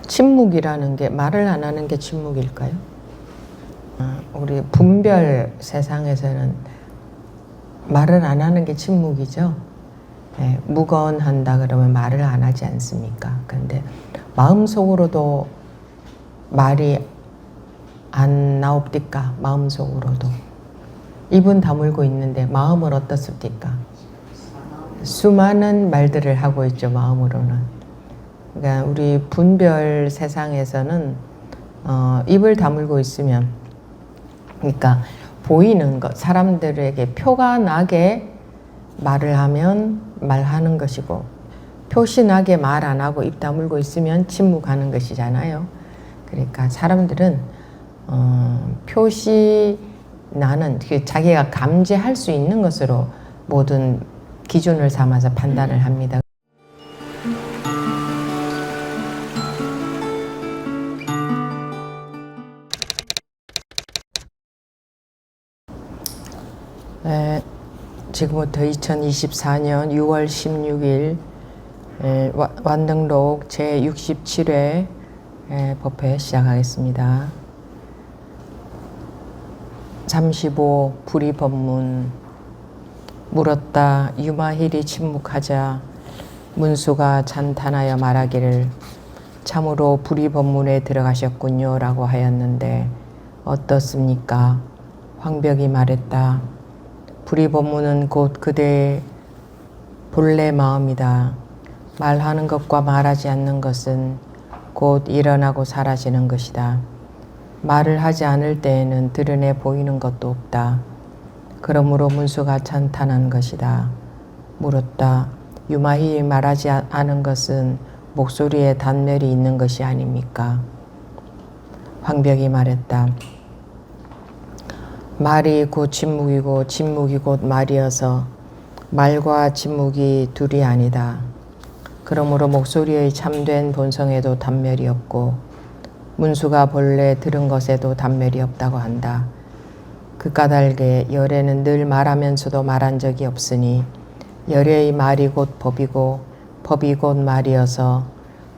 침묵이라는 게 말을 안 하는 게 침묵일까요? 우리 분별 세상에서는 말을 안 하는 게 침묵이죠. 예, 무건한다 그러면 말을 안 하지 않습니까? 그런데 마음속으로도 말이 안 나옵니까? 마음속으로도. 입은 다물고 있는데 마음은 어떻습니까? 수많은 말들을 하고 있죠, 마음으로는. 그러니까 우리 분별 세상에서는 입을 다물고 있으면, 그러니까 보이는 것, 사람들에게 표가 나게 말을 하면 말하는 것이고, 표시나게 말 안 하고 입 다물고 있으면 침묵하는 것이잖아요. 그러니까 사람들은 표시 나는 자기가 감지할 수 있는 것으로 모든 기준을 삼아서 판단을 합니다. 지금부터 2024년 6월 16일 완등록 제67회 법회 시작하겠습니다. 35 불의법문. 물었다. 유마힐이 침묵하자 문수가 찬탄하여 말하기를 참으로 불의법문에 들어가셨군요 라고 하였는데 어떻습니까? 황벽이 말했다. 불의법문은 곧 그대의 본래 마음이다. 말하는 것과 말하지 않는 것은 곧 일어나고 사라지는 것이다. 말을 하지 않을 때에는 드러내 보이는 것도 없다. 그러므로 문수가 찬탄한 것이다. 물었다. 유마히 말하지 않은 것은 목소리에 단멸이 있는 것이 아닙니까? 황벽이 말했다. 말이 곧 침묵이고 침묵이 곧 말이어서 말과 침묵이 둘이 아니다. 그러므로 목소리의 참된 본성에도 단멸이 없고 문수가 본래 들은 것에도 단멸이 없다고 한다. 그 까닭에 열애는 늘 말하면서도 말한 적이 없으니 열애의 말이 곧 법이고 법이 곧 말이어서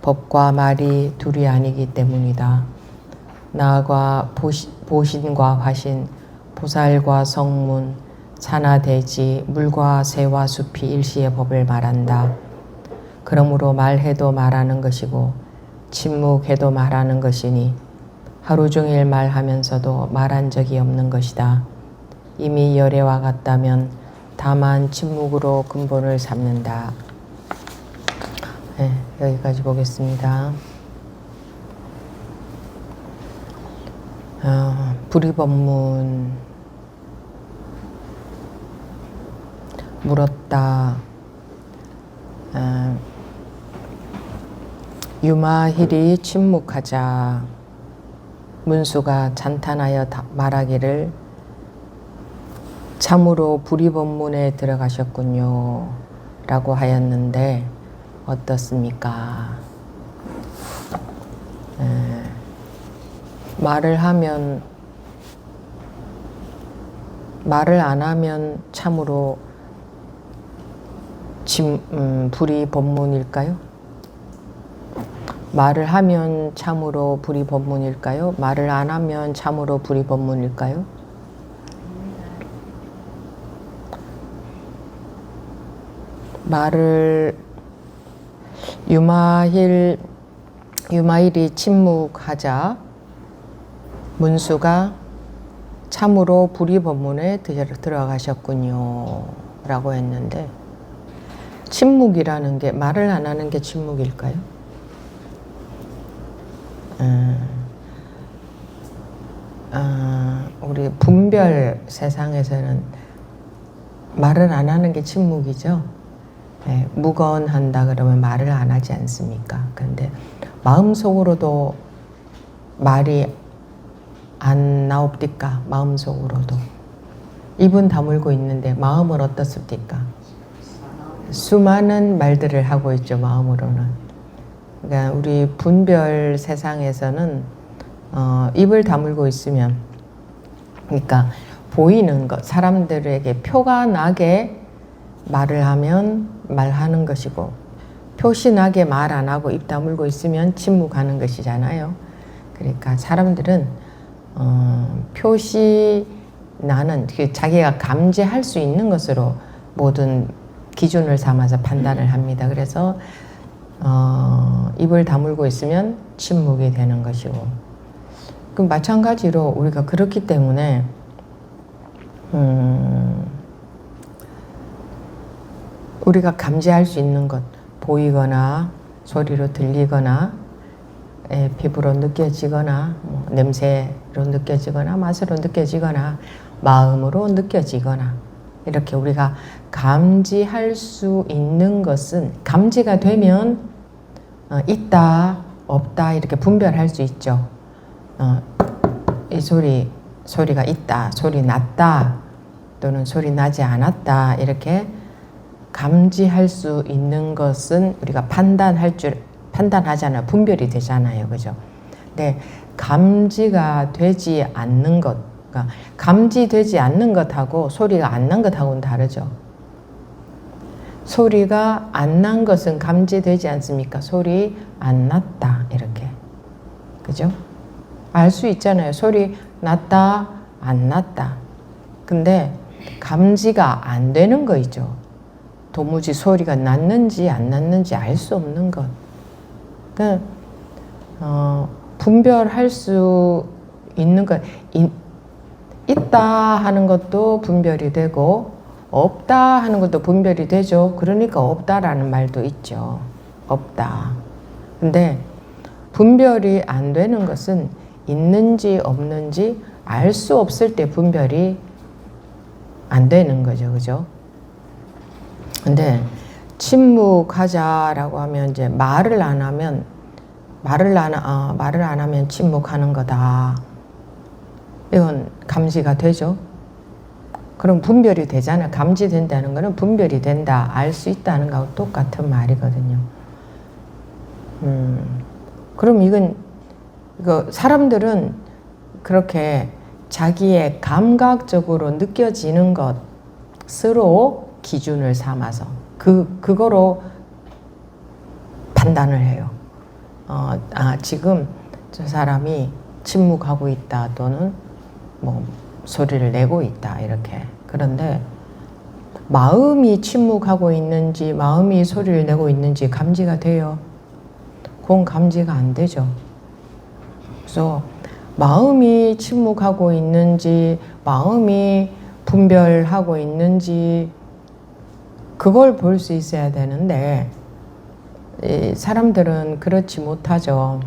법과 말이 둘이 아니기 때문이다. 나가 보신과 화신, 보살과 성문, 산하 대지, 물과 새와 숲이 일시의 법을 말한다. 그러므로 말해도 말하는 것이고 침묵해도 말하는 것이니 하루 종일 말하면서도 말한 적이 없는 것이다. 이미 열애와 같다면 다만 침묵으로 근본을 삼는다. 네, 여기까지 보겠습니다. 불의법문. 물었다. 유마힐이 침묵하자 문수가 찬탄하여 말하기를 참으로 불의법문에 들어가셨군요 라고 하였는데 어떻습니까? 말을 안 하면 참으로 불의법문일까요? 말을 하면 참으로 불의법문일까요? 말을 안 하면 참으로 불의법문일까요? 유마힐이 침묵하자 문수가 참으로 불의법문에 들어가셨군요 라고 했는데 침묵이라는 게 말을 안 하는 게 침묵일까요? 우리 분별 세상에서는 말을 안 하는 게 침묵이죠. 예, 무건한다 그러면 말을 안 하지 않습니까? 그런데 마음속으로도 말이 안 나옵니까? 마음속으로도. 입은 다물고 있는데 마음은 어떻습니까? 수많은 말들을 하고 있죠, 마음으로는. 그러니까 우리 분별 세상에서는 입을 다물고 있으면, 그러니까 보이는 것, 사람들에게 표가 나게 말을 하면 말하는 것이고 표시나게 말 안 하고 입 다물고 있으면 침묵하는 것이잖아요. 그러니까 사람들은 표시 나는 자기가 감지할 수 있는 것으로 모든 기준을 삼아서 판단을 합니다. 그래서 입을 다물고 있으면 침묵이 되는 것이고, 그 마찬가지로 우리가 그렇기 때문에 우리가 감지할 수 있는 것, 보이거나 소리로 들리거나 피부로 느껴지거나 냄새로 느껴지거나 맛으로 느껴지거나 마음으로 느껴지거나, 이렇게 우리가 감지할 수 있는 것은 감지가 되면 있다 없다 이렇게 분별할 수 있죠. 이 소리가 있다, 소리 났다, 또는 소리 나지 않았다, 이렇게 감지할 수 있는 것은 우리가 판단하잖아요. 분별이 되잖아요. 그죠? 근데 감지가 되지 않는 것, 그러니까 감지되지 않는 것하고 소리가 안 난 것하고는 다르죠. 소리가 안 난 것은 감지되지 않습니까? 소리 안 났다, 이렇게. 그죠? 알 수 있잖아요. 소리 났다, 안 났다. 근데 감지가 안 되는 거 있죠. 도무지 소리가 났는지 안 났는지 알 수 없는 것. 그러니까 분별할 수 있는 것, 있다 하는 것도 분별이 되고 없다 하는 것도 분별이 되죠. 그러니까 없다라는 말도 있죠. 없다. 근데 분별이 안 되는 것은 있는지 없는지 알 수 없을 때 분별이 안 되는 거죠. 그죠? 근데 침묵하자라고 하면 이제 말을 안 하면 침묵하는 거다. 이건 감지가 되죠. 그럼 분별이 되잖아요. 감지된다는 거는 분별이 된다, 알 수 있다는 거하고 똑같은 말이거든요. 그럼 이거 사람들은 그렇게 자기의 감각적으로 느껴지는 것으로 기준을 삼아서 그거로 판단을 해요. 지금 저 사람이 침묵하고 있다, 또는 소리를 내고 있다, 이렇게. 그런데 마음이 침묵하고 있는지 마음이 소리를 내고 있는지 감지가 돼요? 그건 감지가 안 되죠. 그래서 마음이 침묵하고 있는지 마음이 분별하고 있는지 그걸 볼 수 있어야 되는데 사람들은 그렇지 못하죠.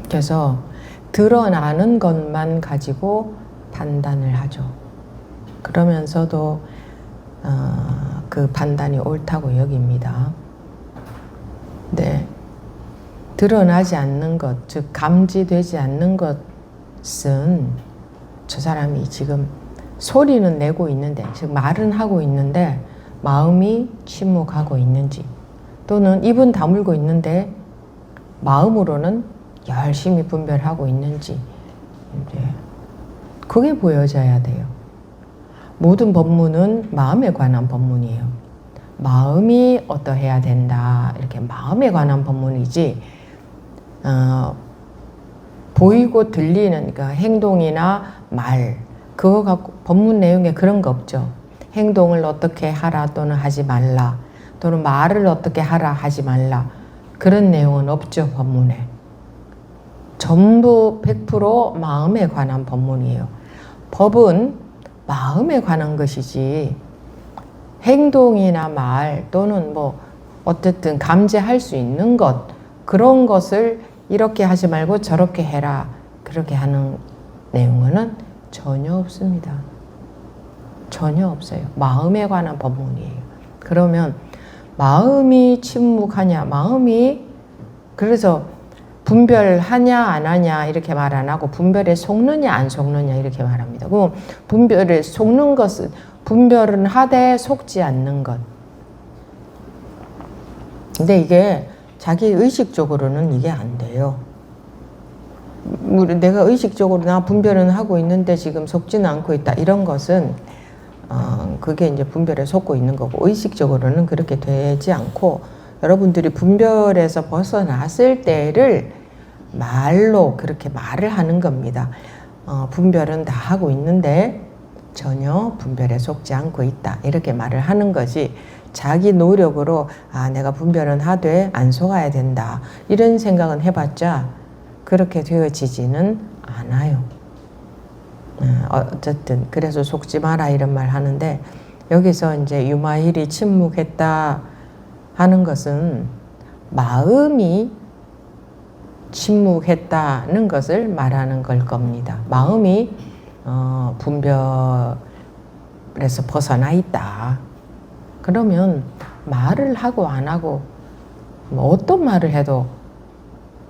그래서 드러나는 것만 가지고 판단을 하죠. 그러면서도 그 판단이 옳다고 여깁니다. 네, 드러나지 않는 것, 즉 감지되지 않는 것은 저 사람이 지금 소리는 내고 있는데, 즉 말은 하고 있는데 마음이 침묵하고 있는지, 또는 입은 다물고 있는데 마음으로는 열심히 분별하고 있는지, 이제 그게 보여져야 돼요. 모든 법문은 마음에 관한 법문이에요. 마음이 어떠해야 된다, 이렇게 마음에 관한 법문이지 보이고 들리는, 그러니까 행동이나 말, 그거 갖고 법문 내용에 그런 거 없죠. 행동을 어떻게 하라 또는 하지 말라, 또는 말을 어떻게 하라 하지 말라, 그런 내용은 없죠. 법문에 전부 100% 마음에 관한 법문이에요. 법은 마음에 관한 것이지 행동이나 말 또는 어쨌든 감지할 수 있는 것, 그런 것을 이렇게 하지 말고 저렇게 해라, 그렇게 하는 내용은 전혀 없습니다. 전혀 없어요. 마음에 관한 법문이에요. 그러면 마음이 침묵하냐, 마음이 그래서 분별하냐 안 하냐 이렇게 말 안 하고 분별에 속느냐 안 속느냐 이렇게 말합니다. 그럼 분별에 속는 것은, 분별은 하되 속지 않는 것. 근데 이게 자기 의식적으로는 이게 안 돼요. 내가 의식적으로 나 분별은 하고 있는데 지금 속지는 않고 있다, 이런 것은 그게 이제 분별에 속고 있는 거고, 의식적으로는 그렇게 되지 않고 여러분들이 분별에서 벗어났을 때를 말로 그렇게 말을 하는 겁니다. 분별은 다 하고 있는데 전혀 분별에 속지 않고 있다, 이렇게 말을 하는 거지, 자기 노력으로 내가 분별은 하되 안 속아야 된다, 이런 생각은 해봤자 그렇게 되어지지는 않아요. 어쨌든 그래서 속지 마라 이런 말 하는데, 여기서 이제 유마일이 침묵했다 하는 것은 마음이 침묵했다는 것을 말하는 걸 겁니다. 마음이 분별에서 벗어나 있다. 그러면 말을 하고 안 하고 뭐 어떤 말을 해도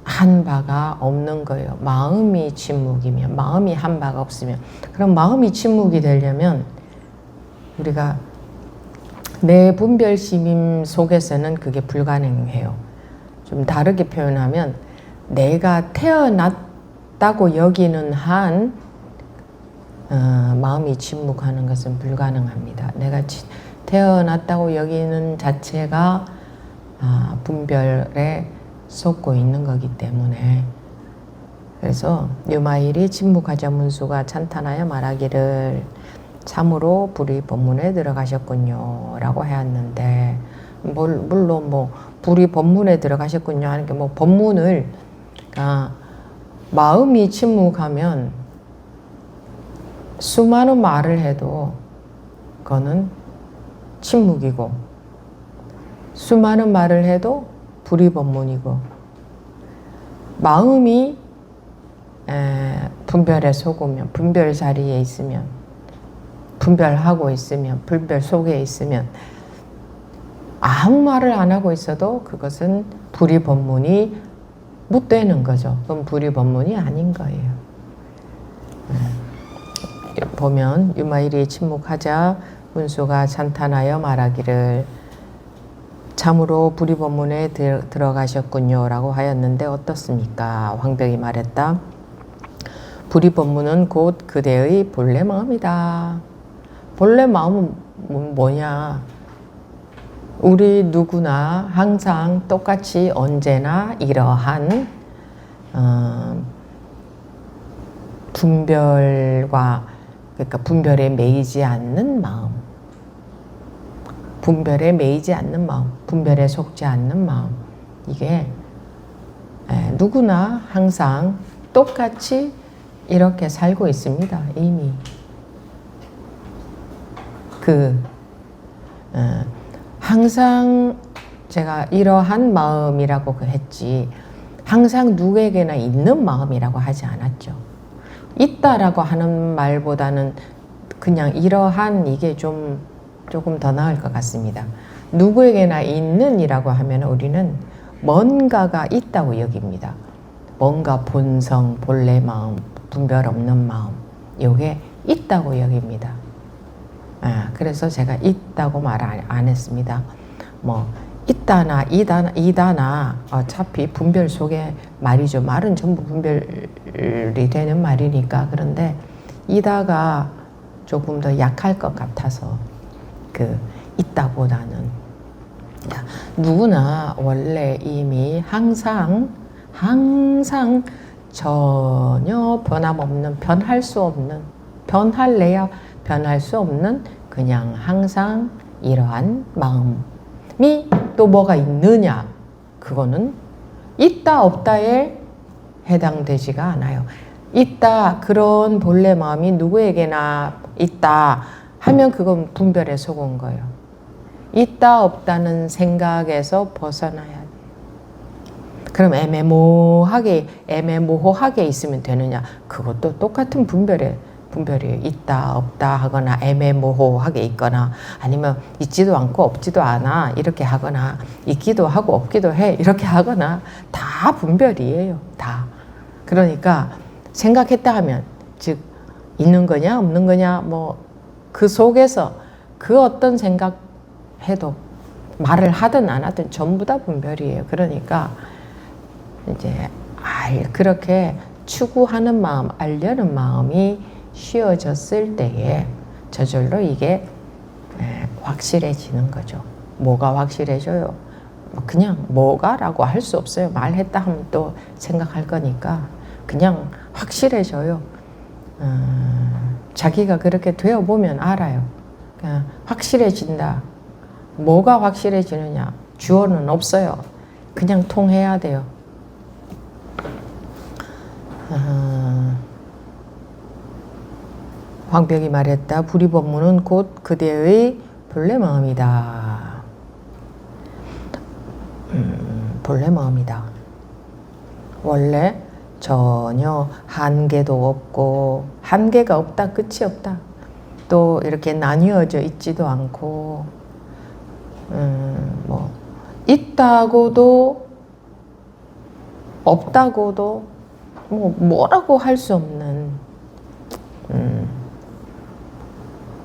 한 바가 없는 거예요. 마음이 침묵이면, 마음이 한 바가 없으면. 그럼 마음이 침묵이 되려면 우리가 내 분별심임 속에서는 그게 불가능해요. 좀 다르게 표현하면 내가 태어났다고 여기는 한 마음이 침묵하는 것은 불가능합니다. 내가 태어났다고 여기는 자체가 분별에 속고 있는 거기 때문에. 그래서 유마일이 침묵하자 문수가 찬탄하여 말하기를 참으로 불이 법문에 들어가셨군요 라고 하였는데, 물론 뭐 불이 법문에 들어가셨군요 하는 게 뭐 법문을 마음이 침묵하면 수많은 말을 해도 그거는 침묵이고, 수많은 말을 해도 불이 법문이고, 마음이 분별에 속으면, 분별 자리에 있으면, 분별하고 있으면, 분별 속에 있으면 아무 말을 안 하고 있어도 그것은 불이 법문이 못 되는 거죠. 그럼 불이 법문이 아닌 거예요. 보면 유마일이 침묵하자 문수가 찬탄하여 말하기를 참으로 불이 법문에 들어가셨군요 라고 하였는데 어떻습니까? 황벽이 말했다. 불이 법문은 곧 그대의 본래 마음이다. 본래 마음은 뭐냐? 우리 누구나 항상 똑같이 언제나 이러한 분별과, 그러니까 분별에 매이지 않는 마음, 분별에 매이지 않는 마음, 분별에 속지 않는 마음, 이게 누구나 항상 똑같이 이렇게 살고 있습니다. 이미 항상 제가 이러한 마음이라고 했지, 항상 누구에게나 있는 마음이라고 하지 않았죠. 있다라고 하는 말보다는 그냥 이러한, 이게 조금 더 나을 것 같습니다. 누구에게나 있는이라고 하면 우리는 뭔가가 있다고 여깁니다. 뭔가 본성, 본래 마음, 분별 없는 마음, 이게 있다고 여깁니다. 그래서 제가 있다고 말 안 했습니다. 뭐 있다나 이다나 어차피 분별 속에 말이죠. 말은 전부 분별이 되는 말이니까. 그런데 이다가 조금 더 약할 것 같아서 있다보다는 누구나 원래 이미 항상 전혀 변함없는, 변할 수 없는, 변할래야 변할 수 없는 그냥 항상 이러한 마음이 또 뭐가 있느냐, 그거는 있다 없다에 해당되지가 않아요. 있다, 그런 본래 마음이 누구에게나 있다 하면 그건 분별에 속은 거예요. 있다 없다는 생각에서 벗어나야 돼요. 그럼 애매모호하게 있으면 되느냐? 그것도 똑같은 분별이에요. 있다 없다 하거나 애매모호하게 있거나, 아니면 있지도 않고 없지도 않아 이렇게 하거나, 있기도 하고 없기도 해 이렇게 하거나, 다 분별이에요. 다. 그러니까 생각했다 하면, 즉 있는 거냐 없는 거냐, 뭐 그 속에서 그 어떤 생각해도 말을 하든 안 하든 전부 다 분별이에요. 그러니까 이제 그렇게 추구하는 마음, 알려는 마음이 쉬어졌을 때에 저절로 이게 확실해지는 거죠. 뭐가 확실해져요? 그냥 뭐가라고 할 수 없어요. 말했다 하면 또 생각할 거니까 그냥 확실해져요. 자기가 그렇게 되어보면 알아요. 그냥 확실해진다. 뭐가 확실해지느냐? 주어는 없어요. 그냥 통해야 돼요. 황벽이 말했다. 불의법문은 곧 그대의 본래 마음이다. 본래 마음이다. 원래 전혀 한계도 없고, 한계가 없다, 끝이 없다. 또 이렇게 나뉘어져 있지도 않고, 뭐 있다고도 없다고도 뭐라고 할 수 없는,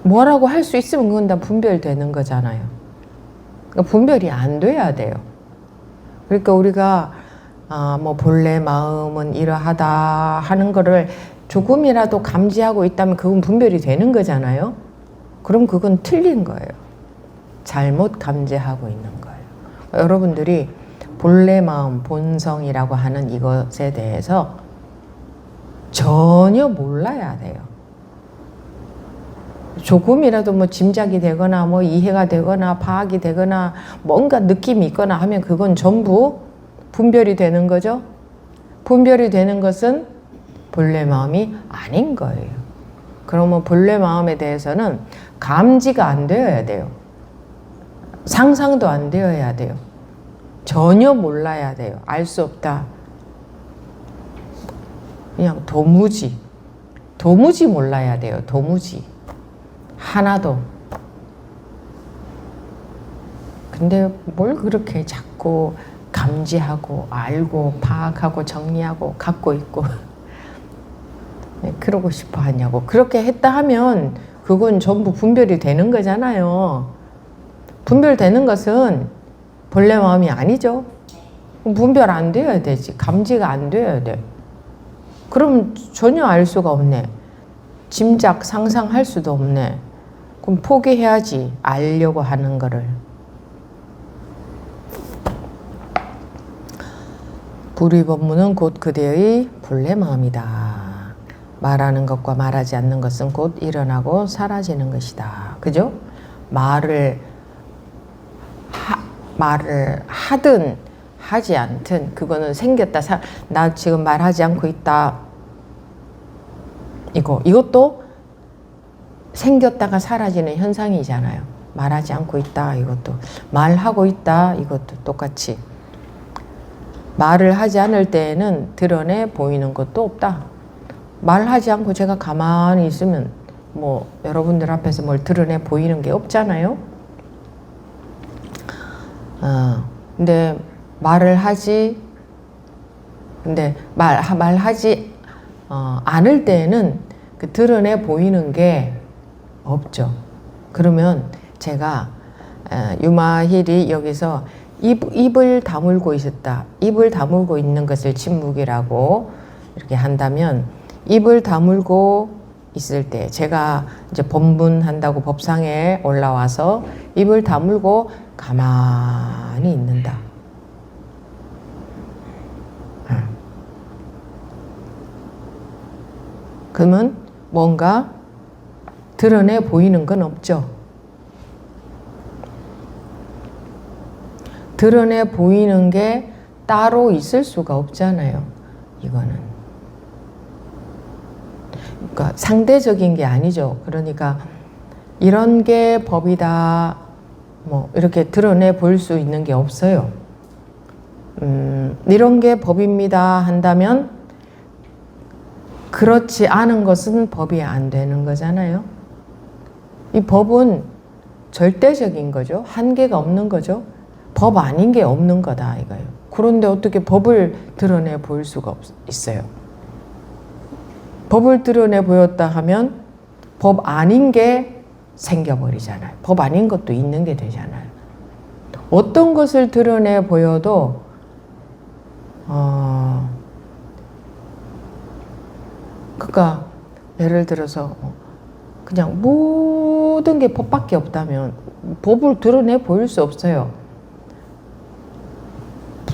뭐라고 할 수 있으면 그건 다 분별되는 거잖아요. 그러니까 분별이 안 돼야 돼요. 그러니까 우리가 뭐 본래 마음은 이러하다 하는 거를 조금이라도 감지하고 있다면 그건 분별이 되는 거잖아요. 그럼 그건 틀린 거예요. 잘못 감지하고 있는 거예요. 여러분들이 본래 마음, 본성이라고 하는 이것에 대해서 전혀 몰라야 돼요. 조금이라도 뭐 짐작이 되거나 뭐 이해가 되거나 파악이 되거나 뭔가 느낌이 있거나 하면 그건 전부 분별이 되는 거죠. 분별이 되는 것은 본래 마음이 아닌 거예요. 그러면 본래 마음에 대해서는 감지가 안 되어야 돼요. 상상도 안 되어야 돼요. 전혀 몰라야 돼요. 알 수 없다. 그냥 도무지 몰라야 돼요. 도무지. 하나도. 근데 뭘 그렇게 자꾸 감지하고 알고 파악하고 정리하고 갖고 있고 그러고 싶어 하냐고. 그렇게 했다 하면 그건 전부 분별이 되는 거잖아요. 분별되는 것은 본래 마음이 아니죠. 분별 안 되어야 되지. 감지가 안 되어야 돼. 그럼 전혀 알 수가 없네. 짐작, 상상할 수도 없네. 그럼 포기해야지. 알려고 하는 거를. 불의법문은 곧 그대의 본래 마음이다. 말하는 것과 말하지 않는 것은 곧 일어나고 사라지는 것이다. 그죠? 말을 하든 하지 않든 그거는 생겼다. 나 지금 말하지 않고 있다. 이것도 생겼다가 사라지는 현상이잖아요. 말하지 않고 있다. 이것도 말하고 있다. 이것도 똑같이. 말을 하지 않을 때에는 드러내 보이는 것도 없다. 말하지 않고 제가 가만히 있으면 뭐 여러분들 앞에서 뭘 드러내 보이는 게 없잖아요. 근데 말하지 않을 때에는 그 드러내 보이는 게 없죠. 그러면 제가 유마힐이 여기서 입을 다물고 있었다. 입을 다물고 있는 것을 침묵이라고 이렇게 한다면 입을 다물고 있을 때 제가 이제 법문한다고 법상에 올라와서 입을 다물고 가만히 있는다. 그러면 뭔가 드러내 보이는 건 없죠. 드러내 보이는 게 따로 있을 수가 없잖아요. 이거는. 그러니까 상대적인 게 아니죠. 그러니까 이런 게 법이다. 뭐 이렇게 드러내 볼 수 있는 게 없어요. 이런 게 법입니다 한다면 그렇지 않은 것은 법이 안 되는 거잖아요. 이 법은 절대적인 거죠. 한계가 없는 거죠. 법 아닌 게 없는 거다 이거예요. 그런데 어떻게 법을 드러내 보일 수가 있어요. 법을 드러내 보였다 하면 법 아닌 게 생겨버리잖아요. 법 아닌 것도 있는 게 되잖아요. 어떤 것을 드러내 보여도 그러니까 예를 들어서 그냥 모든 게 법밖에 없다면 법을 드러내 보일 수 없어요.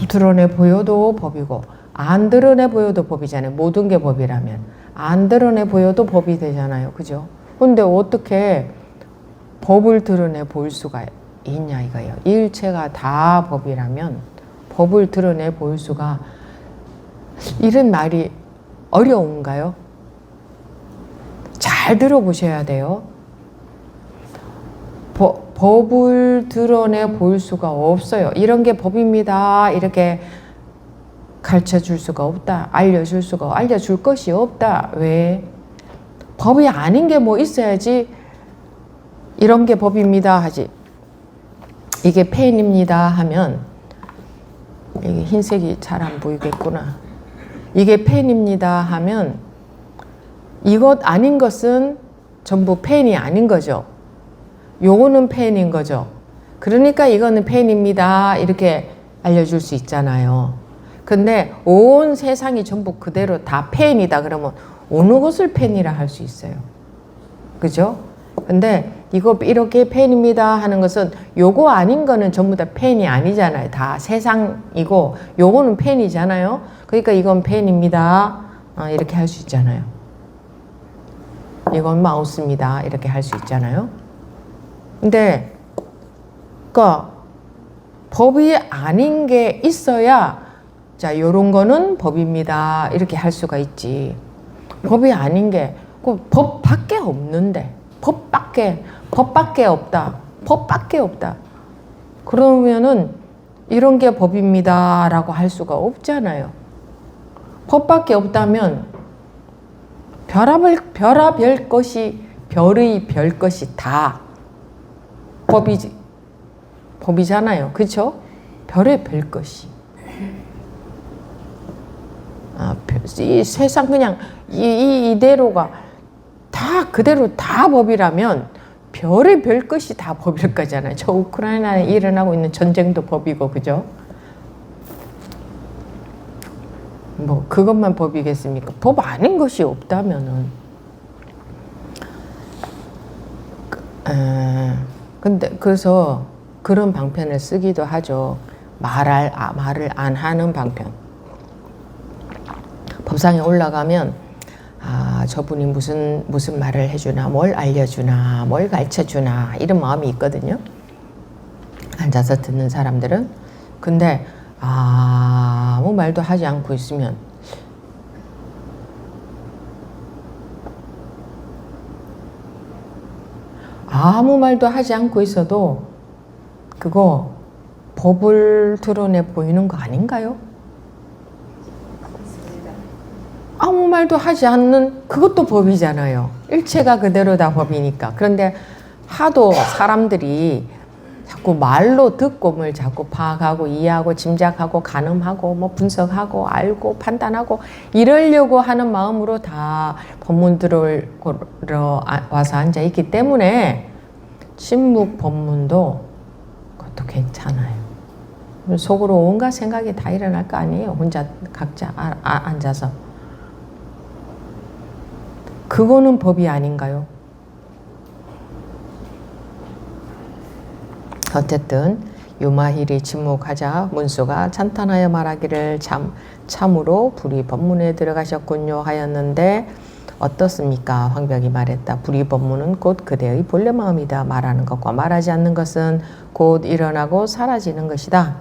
드러내 보여도 법이고 안 드러내 보여도 법이잖아요. 모든 게 법이라면 안 드러내 보여도 법이 되잖아요. 그죠? 근데 어떻게 법을 드러내 보일 수가 있냐 이거예요. 일체가 다 법이라면 법을 드러내 보일 수가, 이런 말이 어려운가요? 잘 들어보셔야 돼요. 법을 드러내 보일 수가 없어요. 이런 게 법입니다. 이렇게 가르쳐 줄 수가 없다. 알려줄 것이 없다. 왜? 법이 아닌 게 뭐 있어야지 이런 게 법입니다 하지. 이게 펜입니다 하면, 이게 흰색이 잘 안 보이겠구나. 이게 펜입니다 하면 이것 아닌 것은 전부 펜이 아닌 거죠. 요거는 펜인 거죠. 그러니까 이거는 펜입니다 이렇게 알려줄 수 있잖아요. 근데 온 세상이 전부 그대로 다 펜이다 그러면 어느 것을 펜이라 할 수 있어요. 그죠? 근데 이거 이렇게 펜입니다 하는 것은 요거 아닌 거는 전부 다 펜이 아니잖아요. 다 세상이고 요거는 펜이잖아요. 그러니까 이건 펜입니다 이렇게 할 수 있잖아요. 이건 마우스입니다 이렇게 할 수 있잖아요. 근데 그러니까 법이 아닌 게 있어야 자 요런 거는 법입니다 이렇게 할 수가 있지. 법이 아닌 게 법밖에 없는데 법밖에 없다. 그러면은 이런 게 법입니다 라고 할 수가 없잖아요. 법밖에 없다면 별의 별 것이 다 법이잖아요. 그렇죠? 별의 별 것이. 이 세상 그냥 이대로가 다 그대로 다 법이라면 별의 별 것이 다 법일 거잖아요. 저 우크라이나에 일어나고 있는 전쟁도 법이고, 그죠? 뭐 그것만 법이겠습니까? 법 아닌 것이 없다면은. 근데 그래서 그런 방편을 쓰기도 하죠. 말을 안 하는 방편. 법상에 올라가면 저분이 무슨 말을 해주나, 뭘 알려주나, 뭘 가르쳐주나 이런 마음이 있거든요. 앉아서 듣는 사람들은. 근데 아무 말도 하지 않고 있으면 아무 말도 하지 않고 있어도 그거 법을 드러내 보이는 거 아닌가요? 아무 말도 하지 않는 그것도 법이잖아요. 일체가 그대로 다 법이니까. 그런데 하도 사람들이 자꾸 말로 듣고 뭘 자꾸 파악하고 이해하고 짐작하고 가늠하고 뭐 분석하고 알고 판단하고 이러려고 하는 마음으로 다 법문 들으러 와서 앉아 있기 때문에 침묵 법문도 그것도 괜찮아요. 속으로 온갖 생각이 다 일어날 거 아니에요. 혼자 각자 앉아서. 그거는 법이 아닌가요? 어쨌든 유마힐이 침묵하자 문수가 찬탄하여 말하기를 참으로 불이 법문에 들어가셨군요 하였는데 어떻습니까? 황벽이 말했다. 불이 법문은 곧 그대의 본래 마음이다. 말하는 것과 말하지 않는 것은 곧 일어나고 사라지는 것이다.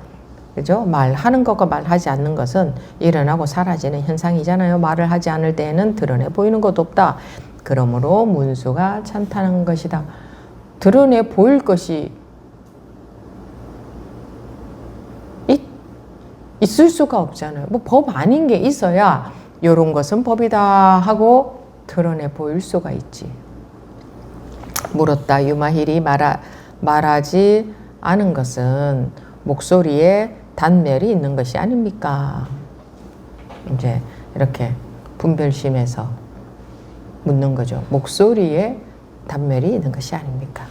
그죠? 말하는 것과 말하지 않는 것은 일어나고 사라지는 현상이잖아요. 말을 하지 않을 때에는 드러내 보이는 것도 없다. 그러므로 문수가 찬탄한 것이다. 드러내 보일 것이 있을 수가 없잖아요. 뭐 법 아닌 게 있어야 이런 것은 법이다 하고 드러내 보일 수가 있지. 물었다. 유마힐이 말하지 않은 것은 목소리에 단멸이 있는 것이 아닙니까? 이제 이렇게 분별심에서 묻는 거죠. 목소리에 단멸이 있는 것이 아닙니까?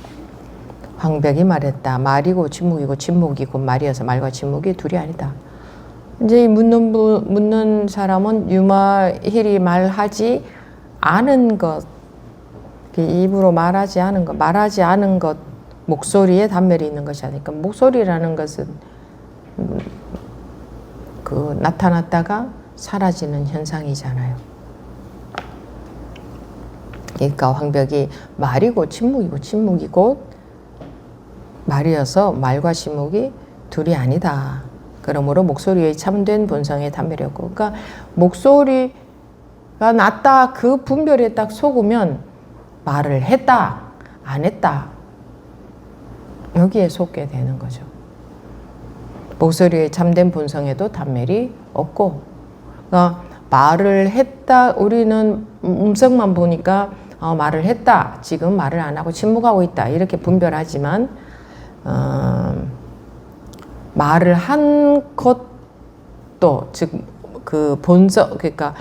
황벽이 말했다. 말이고 침묵이고 침묵이 곧 말이어서 말과 침묵이 둘이 아니다. 이제 묻는 사람은 유마힐이 말하지 않은 것, 입으로 말하지 않은 것, 말하지 않은 것, 목소리에 단멸이 있는 것이 아니니까 목소리라는 것은 그 나타났다가 사라지는 현상이잖아요. 그러니까 황벽이 말이고 침묵이고 침묵이 곧 말이어서 말과 침묵이 둘이 아니다. 그러므로 목소리의 참된 본성에 단멸이 없고, 그러니까 목소리가 낮다 그 분별에 딱 속으면 말을 했다 안 했다 여기에 속게 되는 거죠. 목소리의 참된 본성에도 단멸이 없고, 그러니까 말을 했다, 우리는 음성만 보니까 말을 했다, 지금 말을 안 하고 침묵하고 있다 이렇게 분별하지만 말을 한 것도, 즉 그 본성, 그러니까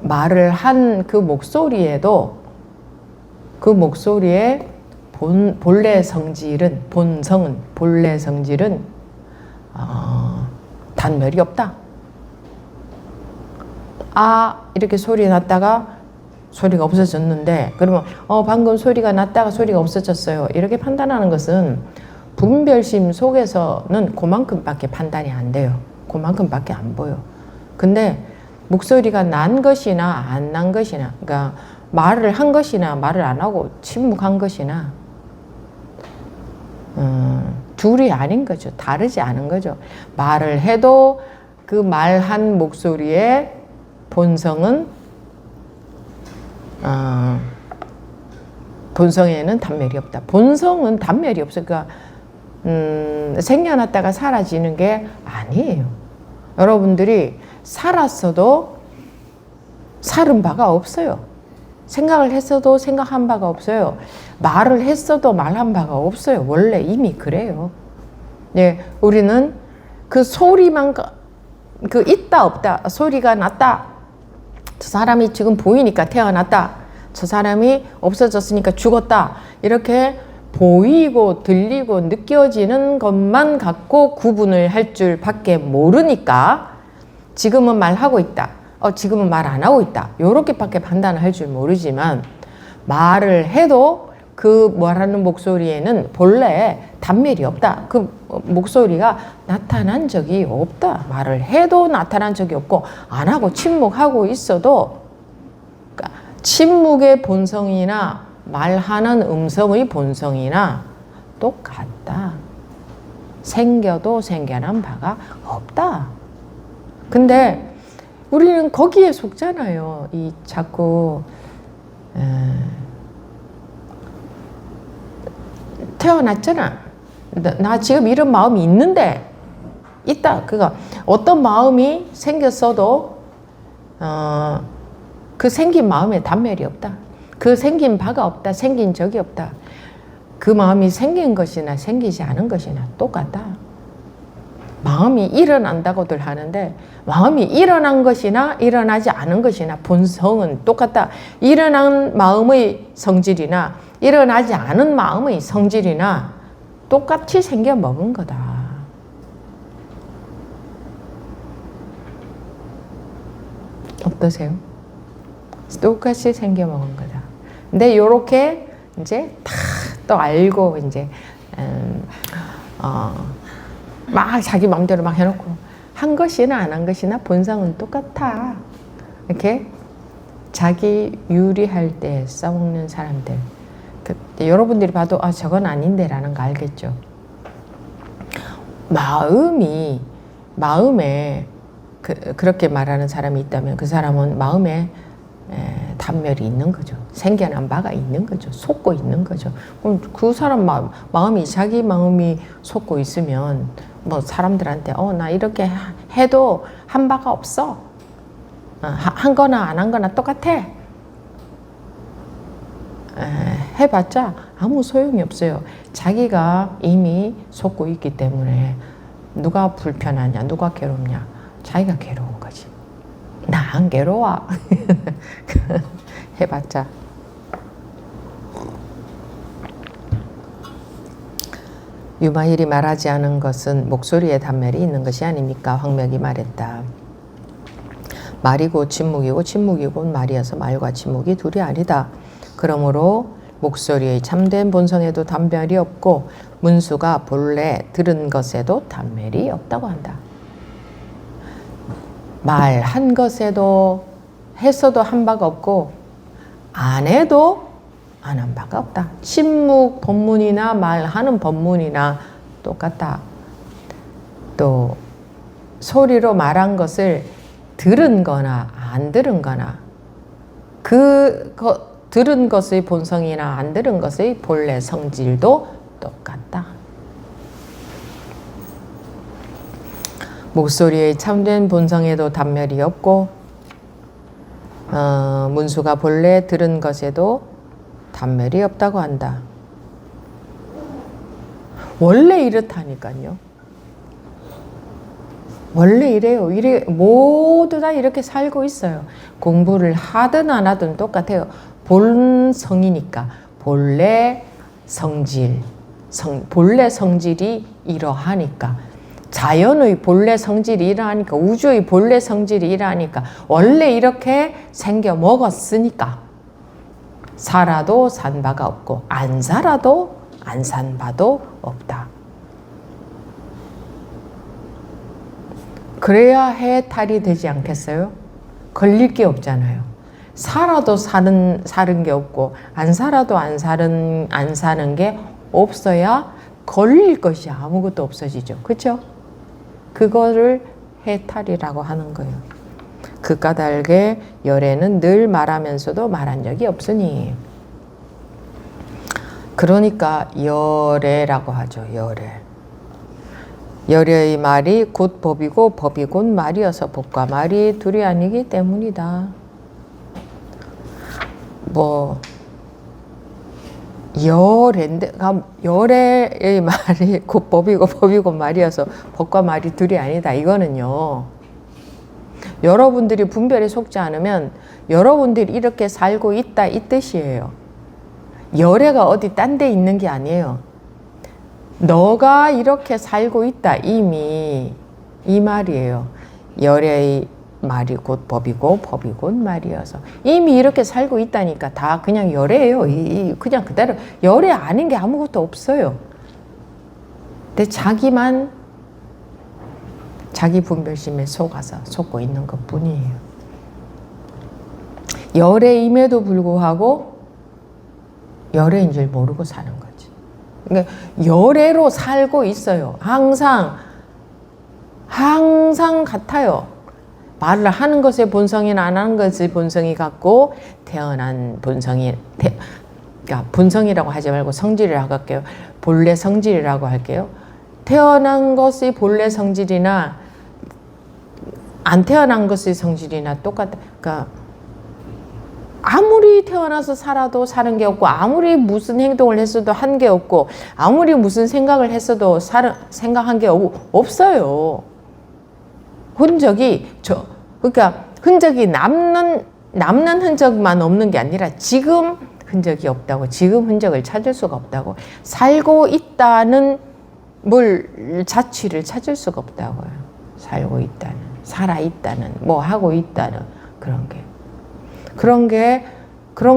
말을 한 그 목소리에도 그 목소리의 본래 성질은, 본성은, 본래 성질은 단멸이 없다. 아 이렇게 소리 났다가 소리가 없어졌는데, 그러면 방금 소리가 났다가 소리가 없어졌어요 이렇게 판단하는 것은 분별심 속에서는 그만큼밖에 판단이 안 돼요. 그만큼밖에 안 보여. 근데 목소리가 난 것이나 안 난 것이나, 그러니까 말을 한 것이나 말을 안 하고 침묵한 것이나 둘이 아닌 거죠. 다르지 않은 거죠. 말을 해도 그 말한 목소리의 본성은 본성에는 단멸이 없다. 본성은 단멸이 없어. 그러니까 생겨났다가 사라지는 게 아니에요. 여러분들이 살았어도 살은 바가 없어요. 생각을 했어도 생각한 바가 없어요. 말을 했어도 말한 바가 없어요. 원래 이미 그래요. 네, 우리는 그 소리만, 그 있다 없다, 소리가 났다, 저 사람이 지금 보이니까 태어났다, 저 사람이 없어졌으니까 죽었다, 이렇게 보이고 들리고 느껴지는 것만 갖고 구분을 할 줄 밖에 모르니까 지금은 말하고 있다, 지금은 말 안 하고 있다, 요렇게밖에 판단을 할 줄 모르지만, 말을 해도 그 말하는 목소리에는 본래 단멸이 없다. 그 목소리가 나타난 적이 없다. 말을 해도 나타난 적이 없고, 안 하고 침묵하고 있어도, 그러니까 침묵의 본성이나 말하는 음성의 본성이나 똑같다. 생겨도 생겨난 바가 없다. 근데 우리는 거기에 속잖아요. 이 자꾸 태어났잖아. 나 지금 이런 마음이 있는데, 있다. 그러니까 어떤 마음이 생겼어도 그 생긴 마음에 단멸이 없다. 그 생긴 바가 없다. 생긴 적이 없다. 그 마음이 생긴 것이나 생기지 않은 것이나 똑같다. 마음이 일어난다고들 하는데, 마음이 일어난 것이나 일어나지 않은 것이나 본성은 똑같다. 일어난 마음의 성질이나 일어나지 않은 마음의 성질이나 똑같이 생겨 먹은 거다. 어떠세요? 똑같이 생겨 먹은 거다. 근데 요렇게 이제 다 또 알고 이제 막 자기 마음대로 막 해놓고, 한 것이나 안 한 것이나 본성은 똑같아. 이렇게 자기 유리할 때 써먹는 사람들, 여러분들이 봐도 저건 아닌데 라는 거 알겠죠. 마음에 그렇게 말하는 사람이 있다면 그 사람은 마음에 단멸이 있는 거죠. 생겨난 바가 있는 거죠. 속고 있는 거죠. 그럼 그 사람 마음이, 자기 마음이 속고 있으면 뭐 사람들한테 나 이렇게 해도 한 바가 없어, 한 거나 안 한 거나 똑같아, 해봤자 아무 소용이 없어요. 자기가 이미 속고 있기 때문에 누가 불편하냐, 누가 괴롭냐, 자기가 괴로운 거지. 나 안 괴로워. 해봤자. 유마일이 말하지 않은 것은 목소리에 단멸이 있는 것이 아닙니까? 황명이 말했다. 말이고 침묵이고 침묵이고 말이어서 말과 침묵이 둘이 아니다. 그러므로 목소리의 참된 본성에도 단멸이 없고 문수가 본래 들은 것에도 단멸이 없다고 한다. 말한 것에도 했어도 한 바가 없고 안 해도 안 한 바가 없다. 침묵 법문이나 말하는 법문이나 똑같다. 또 소리로 말한 것을 들은 거나 안 들은 거나 들은 것의 본성이나 안 들은 것의 본래 성질도 똑같다. 목소리의 참된 본성에도 단멸이 없고 문수가 본래 들은 것에도 단멸이 없다고 한다. 원래 이렇다니까요. 원래 이래요. 모두 다 이렇게 살고 있어요. 공부를 하든 안 하든 똑같아요. 본성이니까 본래 성질이 이러하니까 자연의 본래 성질이 이러하니까 우주의 본래 성질이 이러하니까 원래 이렇게 생겨 먹었으니까 살아도 산 바가 없고 안 살아도 안 산 바도 없다. 그래야 해탈이 되지 않겠어요? 걸릴 게 없잖아요. 살아도 사는 게 없고 안 살아도 안 사는 게 없어야 걸릴 것이 아무것도 없어지죠. 그렇죠? 그거를 해탈이라고 하는 거예요. 그 까닭에 열애는 늘 말하면서도 말한 적이 없으니. 그러니까 열애라고 하죠. 열애. 열애의 말이 곧 법이고 법이 곧 말이어서 법과 말이 둘이 아니기 때문이다. 열애의 말이 곧 법이고 법이 곧 말이어서 법과 말이 둘이 아니다. 이거는요. 여러분들이 분별에 속지 않으면 여러분들이 이렇게 살고 있다 이 뜻이에요. 열애가 어디 딴 데 있는 게 아니에요. 너가 이렇게 살고 있다 이미 이 말이에요. 열애의 말이 곧 법이고 법이 곧 말이어서 이미 이렇게 살고 있다니까 다 그냥 열애예요. 그냥 그대로 열애 아닌 게 아무것도 없어요. 근데 자기만 자기 분별심에 속고 있는 것 뿐이에요. 열애임에도 불구하고 열애인 줄 모르고 사는 거지. 그러니까 열애로 살고 있어요. 항상 같아요. 말을 하는 것의 본성이나 안 하는 것의 본성이 같고 태어난 그러니까 본성이라고 하지 말고 성질이라고 할게요. 본래 성질이라고 할게요. 태어난 것의 본래 성질이나 안 태어난 것의 성질이나 똑같다. 그러니까 아무리 태어나서 살아도 사는 게 없고 아무리 무슨 행동을 했어도 한 게 없고 아무리 무슨 생각을 했어도 생각한 게 없어요. 그러니까 흔적이 남는 흔적만 없는 게 아니라 지금 흔적이 없다고, 지금 흔적을 찾을 수가 없다고, 살고 있다는 자취를 찾을 수가 없다고요. 살고 있다는, 살아 있다는, 뭐 하고 있다는 그런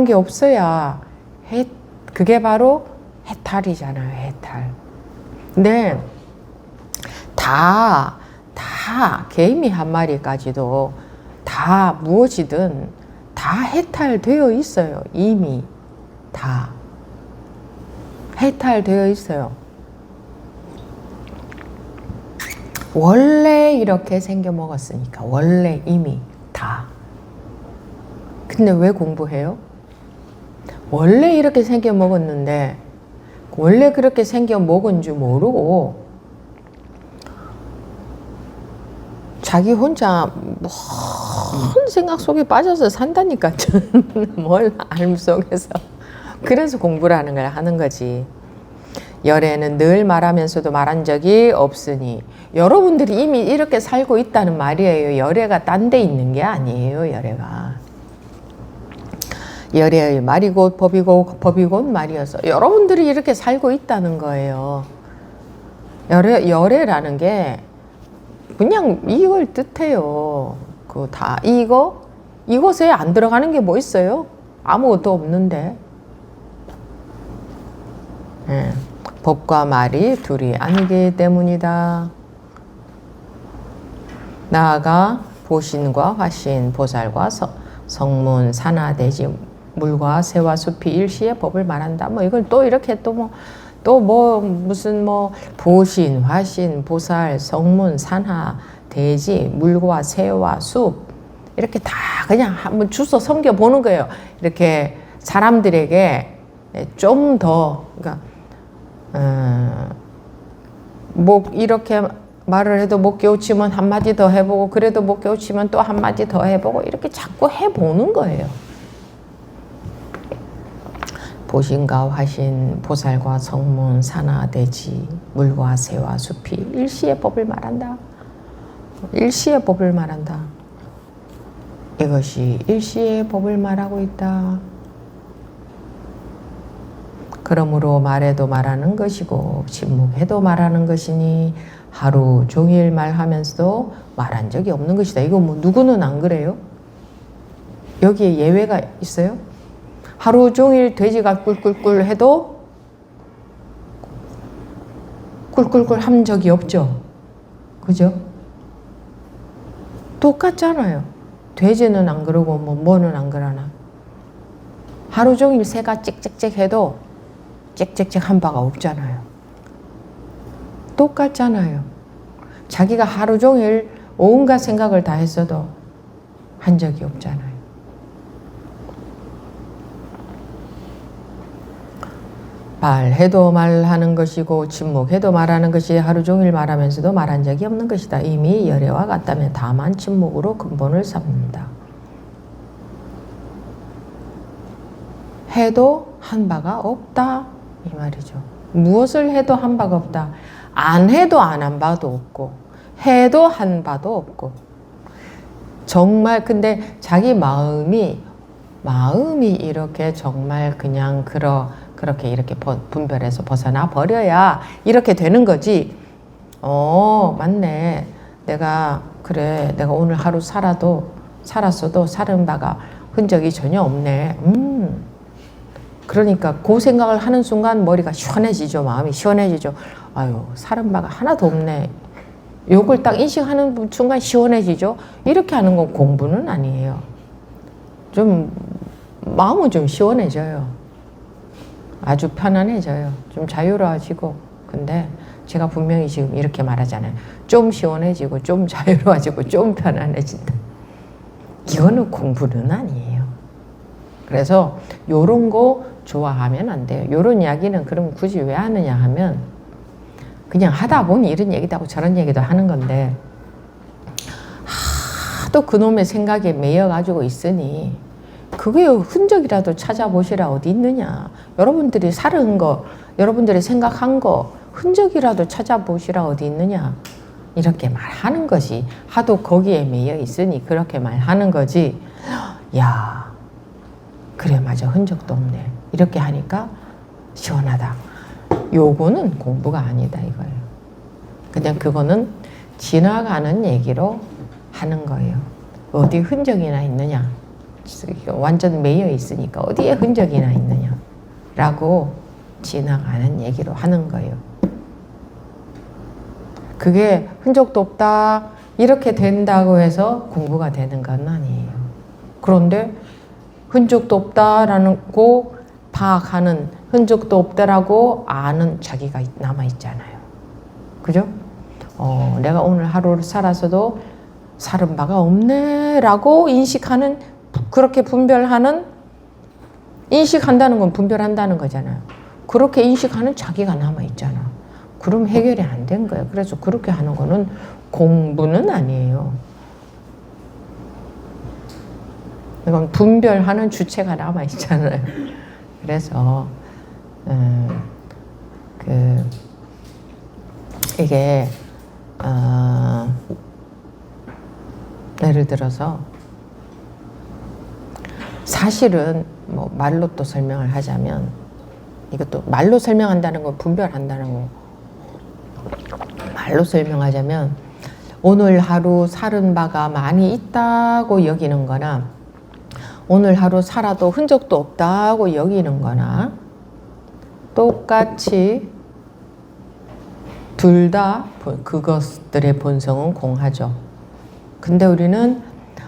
게 없어야 그게 바로 해탈이잖아요. 해탈. 근데 다 개미 한 마리까지도 다 무엇이든 다 해탈되어 있어요. 이미 다 해탈되어 있어요. 원래 이렇게 생겨 먹었으니까 원래 이미 다. 근데 왜 공부해요? 원래 이렇게 생겨 먹었는데 원래 그렇게 생겨 먹은 줄 모르고 자기 혼자 먼 생각 속에 빠져서 산다니까. 뭘 알음 속에서. 그래서 공부를 하는 거지. 열애는 늘 말하면서도 말한 적이 없으니 여러분들이 이미 이렇게 살고 있다는 말이에요. 열애가 딴 데 있는 게 아니에요. 열애의 말이 곧 법이고 법이 곧 말이어서 여러분들이 이렇게 살고 있다는 거예요. 열애라는 게 그냥 이걸 뜻해요. 이것에 안 들어가는 게 뭐 있어요? 아무것도 없는데. 예, 법과 말이 둘이 아니기 때문이다. 나아가 보신과 화신, 보살과 성문, 산하, 대지, 물과 새와 숲이 일시의 법을 말한다. 뭐 이걸 또 이렇게 무슨 보신, 화신, 보살, 성문, 산하, 대지, 물과 새와 숲 이렇게 다 그냥 한번 주워 섬겨 보는 거예요. 이렇게 사람들에게 좀 더 그러니까 이렇게 말을 해도 못 깨우치면 한마디 더 해보고 그래도 못 깨우치면 또 한마디 더 해보고 이렇게 자꾸 해보는 거예요. 보신과 화신, 보살과 성문, 산하, 대지, 물과 새와 숲이 일시의 법을 말한다. 일시의 법을 말한다. 이것이 일시의 법을 말하고 있다. 그러므로 말해도 말하는 것이고 침묵해도 말하는 것이니 하루 종일 말하면서도 말한 적이 없는 것이다. 이거 누구는 안 그래요? 여기에 예외가 있어요? 하루 종일 돼지가 꿀꿀꿀 해도 꿀꿀꿀 한 적이 없죠? 그죠? 똑같잖아요. 돼지는 안 그러고 뭐는 안 그러나. 하루 종일 새가 찍찍찍 해도 찍찍찍 한 바가 없잖아요. 똑같잖아요. 자기가 하루 종일 온갖 생각을 다 했어도 한 적이 없잖아요. 말해도 말하는 것이고 침묵해도 말하는 것이 하루 종일 말하면서도 말한 적이 없는 것이다. 이미 열애와 같다면 다만 침묵으로 근본을 삼는다. 해도 한 바가 없다 이 말이죠. 무엇을 해도 한 바가 없다. 안 해도 안 한 바도 없고 해도 한 바도 없고 정말 근데 자기 마음이 이렇게 정말 그냥 그렇게 이렇게 분별해서 벗어나 버려야 이렇게 되는 거지. 맞네. 내가 오늘 하루 살았어도 살은 바가 흔적이 전혀 없네. 그러니까 그 생각을 하는 순간 머리가 시원해지죠. 마음이 시원해지죠. 아유, 살은 바가 하나도 없네. 요걸 딱 인식하는 순간 시원해지죠. 이렇게 하는 건 공부는 아니에요. 좀 마음은 좀 시원해져요. 아주 편안해져요. 좀 자유로워지고. 근데 제가 분명히 지금 이렇게 말하잖아요. 좀 시원해지고 좀 자유로워지고 좀 편안해진다. 이거는 공부는 아니에요. 그래서 요런 거 좋아하면 안 돼요. 요런 이야기는 그럼 굳이 왜 하느냐 하면 그냥 하다 보니 이런 얘기도 하고 저런 얘기도 하는 건데 하도 그놈의 생각에 매여가지고 있으니 그게 흔적이라도 찾아보시라 어디 있느냐. 여러분들이 살은 거, 여러분들이 생각한 거 흔적이라도 찾아보시라 어디 있느냐. 이렇게 말하는 것이 하도 거기에 매여 있으니 그렇게 말하는 거지. 야, 그래 맞아 흔적도 없네. 이렇게 하니까 시원하다. 요거는 공부가 아니다 이거예요. 그냥 그거는 지나가는 얘기로 하는 거예요. 어디 흔적이나 있느냐. 완전 매여 있으니까 어디에 흔적이나 있느냐 라고 지나가는 얘기로 하는 거예요. 그게 흔적도 없다 이렇게 된다고 해서 공부가 되는 건 아니에요. 그런데 흔적도 없다라고 파악하는 흔적도 없다라고 아는 자기가 남아있잖아요. 그죠? 내가 오늘 하루를 살아서도 살은 바가 없네 라고 인식하는 그렇게 인식한다는 건 분별한다는 거잖아요. 그렇게 인식하는 자기가 남아있잖아. 그럼 해결이 안 된 거예요. 그래서 그렇게 하는 거는 공부는 아니에요. 이건 분별하는 주체가 남아있잖아요. 그래서 이게 예를 들어서 사실은 말로 또 설명을 하자면 이것도 말로 설명한다는 건 분별한다는 거. 말로 설명하자면 오늘 하루 살은 바가 많이 있다고 여기는 거나 오늘 하루 살아도 흔적도 없다고 여기는 거나 똑같이 둘 다 그것들의 본성은 공하죠. 근데 우리는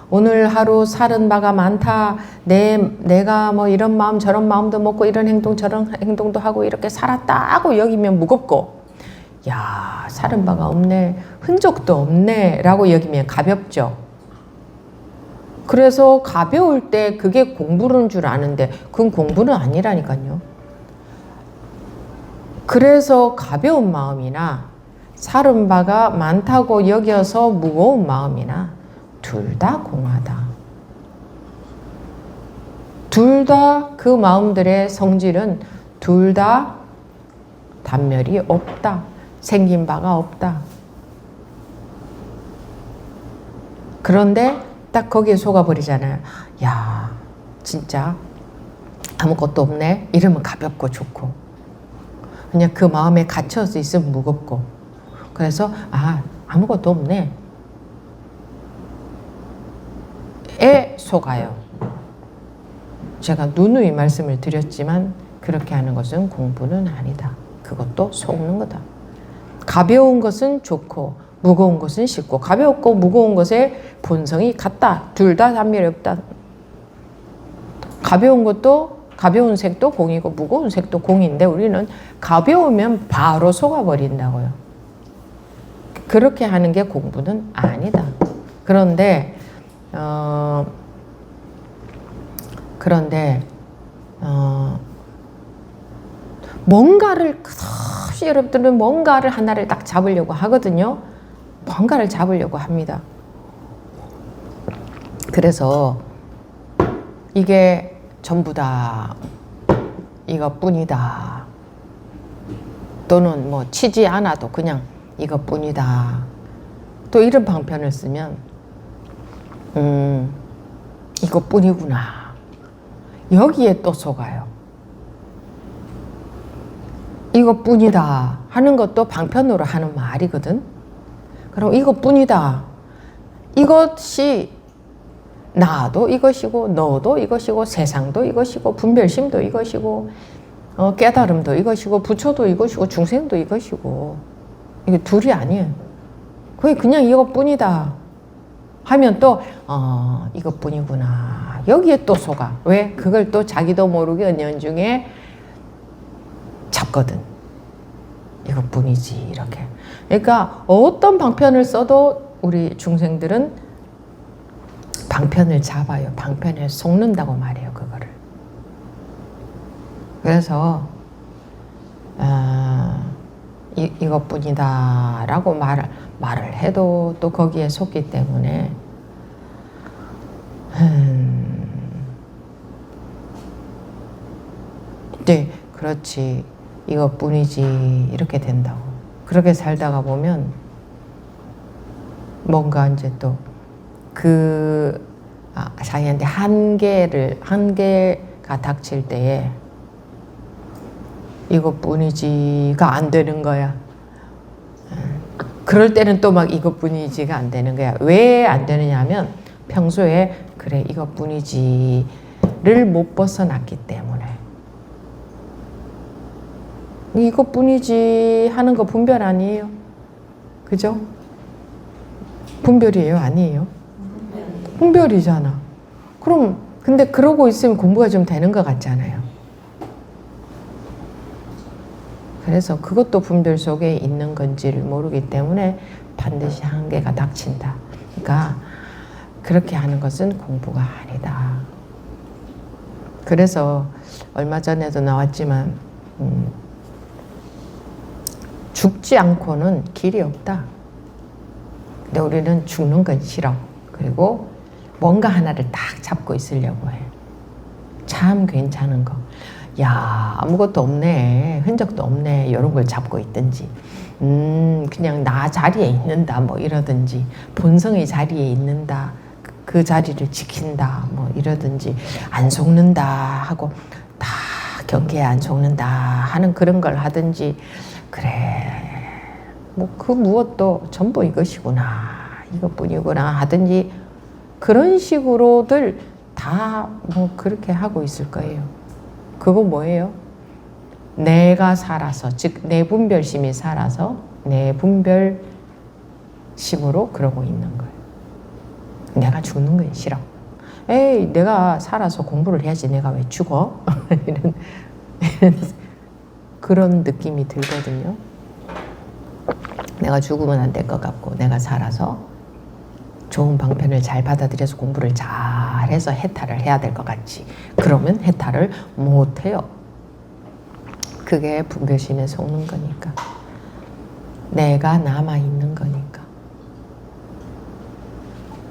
오늘 하루 살은 바가 많다. 내가 뭐 이런 마음 저런 마음도 먹고 이런 행동 저런 행동도 하고 이렇게 살았다고 여기면 무겁고, 야, 살은 바가 없네, 흔적도 없네 라고 여기면 가볍죠. 그래서 가벼울 때 그게 공부는 줄 아는데 그건 공부는 아니라니까요. 그래서 가벼운 마음이나 살은 바가 많다고 여겨서 무거운 마음이나 둘 다 공하다. 둘 다 그 마음들의 성질은 둘 다 단멸이 없다. 생긴 바가 없다. 그런데 딱 거기에 속아버리잖아요. 야, 진짜 아무것도 없네. 이러면 가볍고 좋고, 그냥 그 마음에 갇혀서 있으면 무겁고, 그래서 아무것도 없네 에 속아요. 제가 누누이 말씀을 드렸지만 그렇게 하는 것은 공부는 아니다. 그것도 속는 거다. 가벼운 것은 좋고 무거운 것은 쉽고, 가볍고 무거운 것의 본성이 같다. 둘 다 단멸이 없다. 가벼운 것도, 가벼운 색도 공이고 무거운 색도 공인데 우리는 가벼우면 바로 속아버린다고요. 그렇게 하는 게 공부는 아니다. 그런데 뭔가를 끝없이 여러분들은 뭔가를 하나를 딱 잡으려고 하거든요. 뭔가를 잡으려고 합니다. 그래서 이게 전부다, 이것뿐이다, 또는 뭐 치지 않아도 그냥 이것뿐이다, 또 이런 방편을 쓰면 이것뿐이구나, 여기에 또 속아요. 이것뿐이다 하는 것도 방편으로 하는 말이거든. 그럼 이것뿐이다, 이것이 나도 이것이고 너도 이것이고 세상도 이것이고 분별심도 이것이고 깨달음도 이것이고 부처도 이것이고 중생도 이것이고, 이게 둘이 아니에요. 그게 그냥 이것뿐이다 하면 또 이것뿐이구나, 여기에 또 속아. 왜? 그걸 또 자기도 모르게 은연중에 잡거든. 이것뿐이지, 이렇게. 그러니까 어떤 방편을 써도 우리 중생들은 방편을 잡아요. 방편에 속는다고 말해요, 그거를. 그래서 이것뿐이다 라고 말을 해도 또 거기에 속기 때문에 네, 그렇지, 이것뿐이지, 이렇게 된다고. 그렇게 살다가 보면 뭔가 이제 또 자기한테 한계가 닥칠 때에 이것뿐이지가 안 되는 거야. 그럴 때는 또 막 이것뿐이지가 안 되는 거야. 왜 안 되느냐 하면 평소에 그래 이것뿐이지를 못 벗어났기 때문에. 이것뿐이지 하는 거 분별 아니에요? 그죠? 분별이에요? 아니에요? 분별이잖아. 그럼 근데 그러고 있으면 공부가 좀 되는 것 같잖아요. 그래서 그것도 분별 속에 있는 건지를 모르기 때문에 반드시 한계가 닥친다. 그러니까 그렇게 하는 것은 공부가 아니다. 그래서 얼마 전에도 나왔지만 죽지 않고는 길이 없다. 근데 우리는 죽는 건 싫어. 그리고 뭔가 하나를 딱 잡고 있으려고 해. 참 괜찮은 거. 야, 아무것도 없네, 흔적도 없네, 이런 걸 잡고 있든지, 그냥 나 자리에 있는다 뭐 이러든지, 본성의 자리에 있는다, 그 자리를 지킨다 뭐 이러든지, 안 속는다 하고 다 경계에 안 속는다 하는 그런 걸 하든지, 그래 뭐 그 무엇도 전부 이것이구나, 이것뿐이구나 하든지, 그런 식으로들 다 뭐 그렇게 하고 있을 거예요. 그거 뭐예요? 내가 살아서, 즉 내 분별심이 살아서 내 분별심으로 그러고 있는 거예요. 내가 죽는 건 싫어. 에이, 내가 살아서 공부를 해야지 내가 왜 죽어? 이런 그런 느낌이 들거든요. 내가 죽으면 안 될 것 같고 내가 살아서 좋은 방편을 잘 받아들여서 공부를 잘해서 해탈을 해야 될 것 같지. 그러면 해탈을 못해요. 그게 분별심에 속는 거니까. 내가 남아있는 거니까.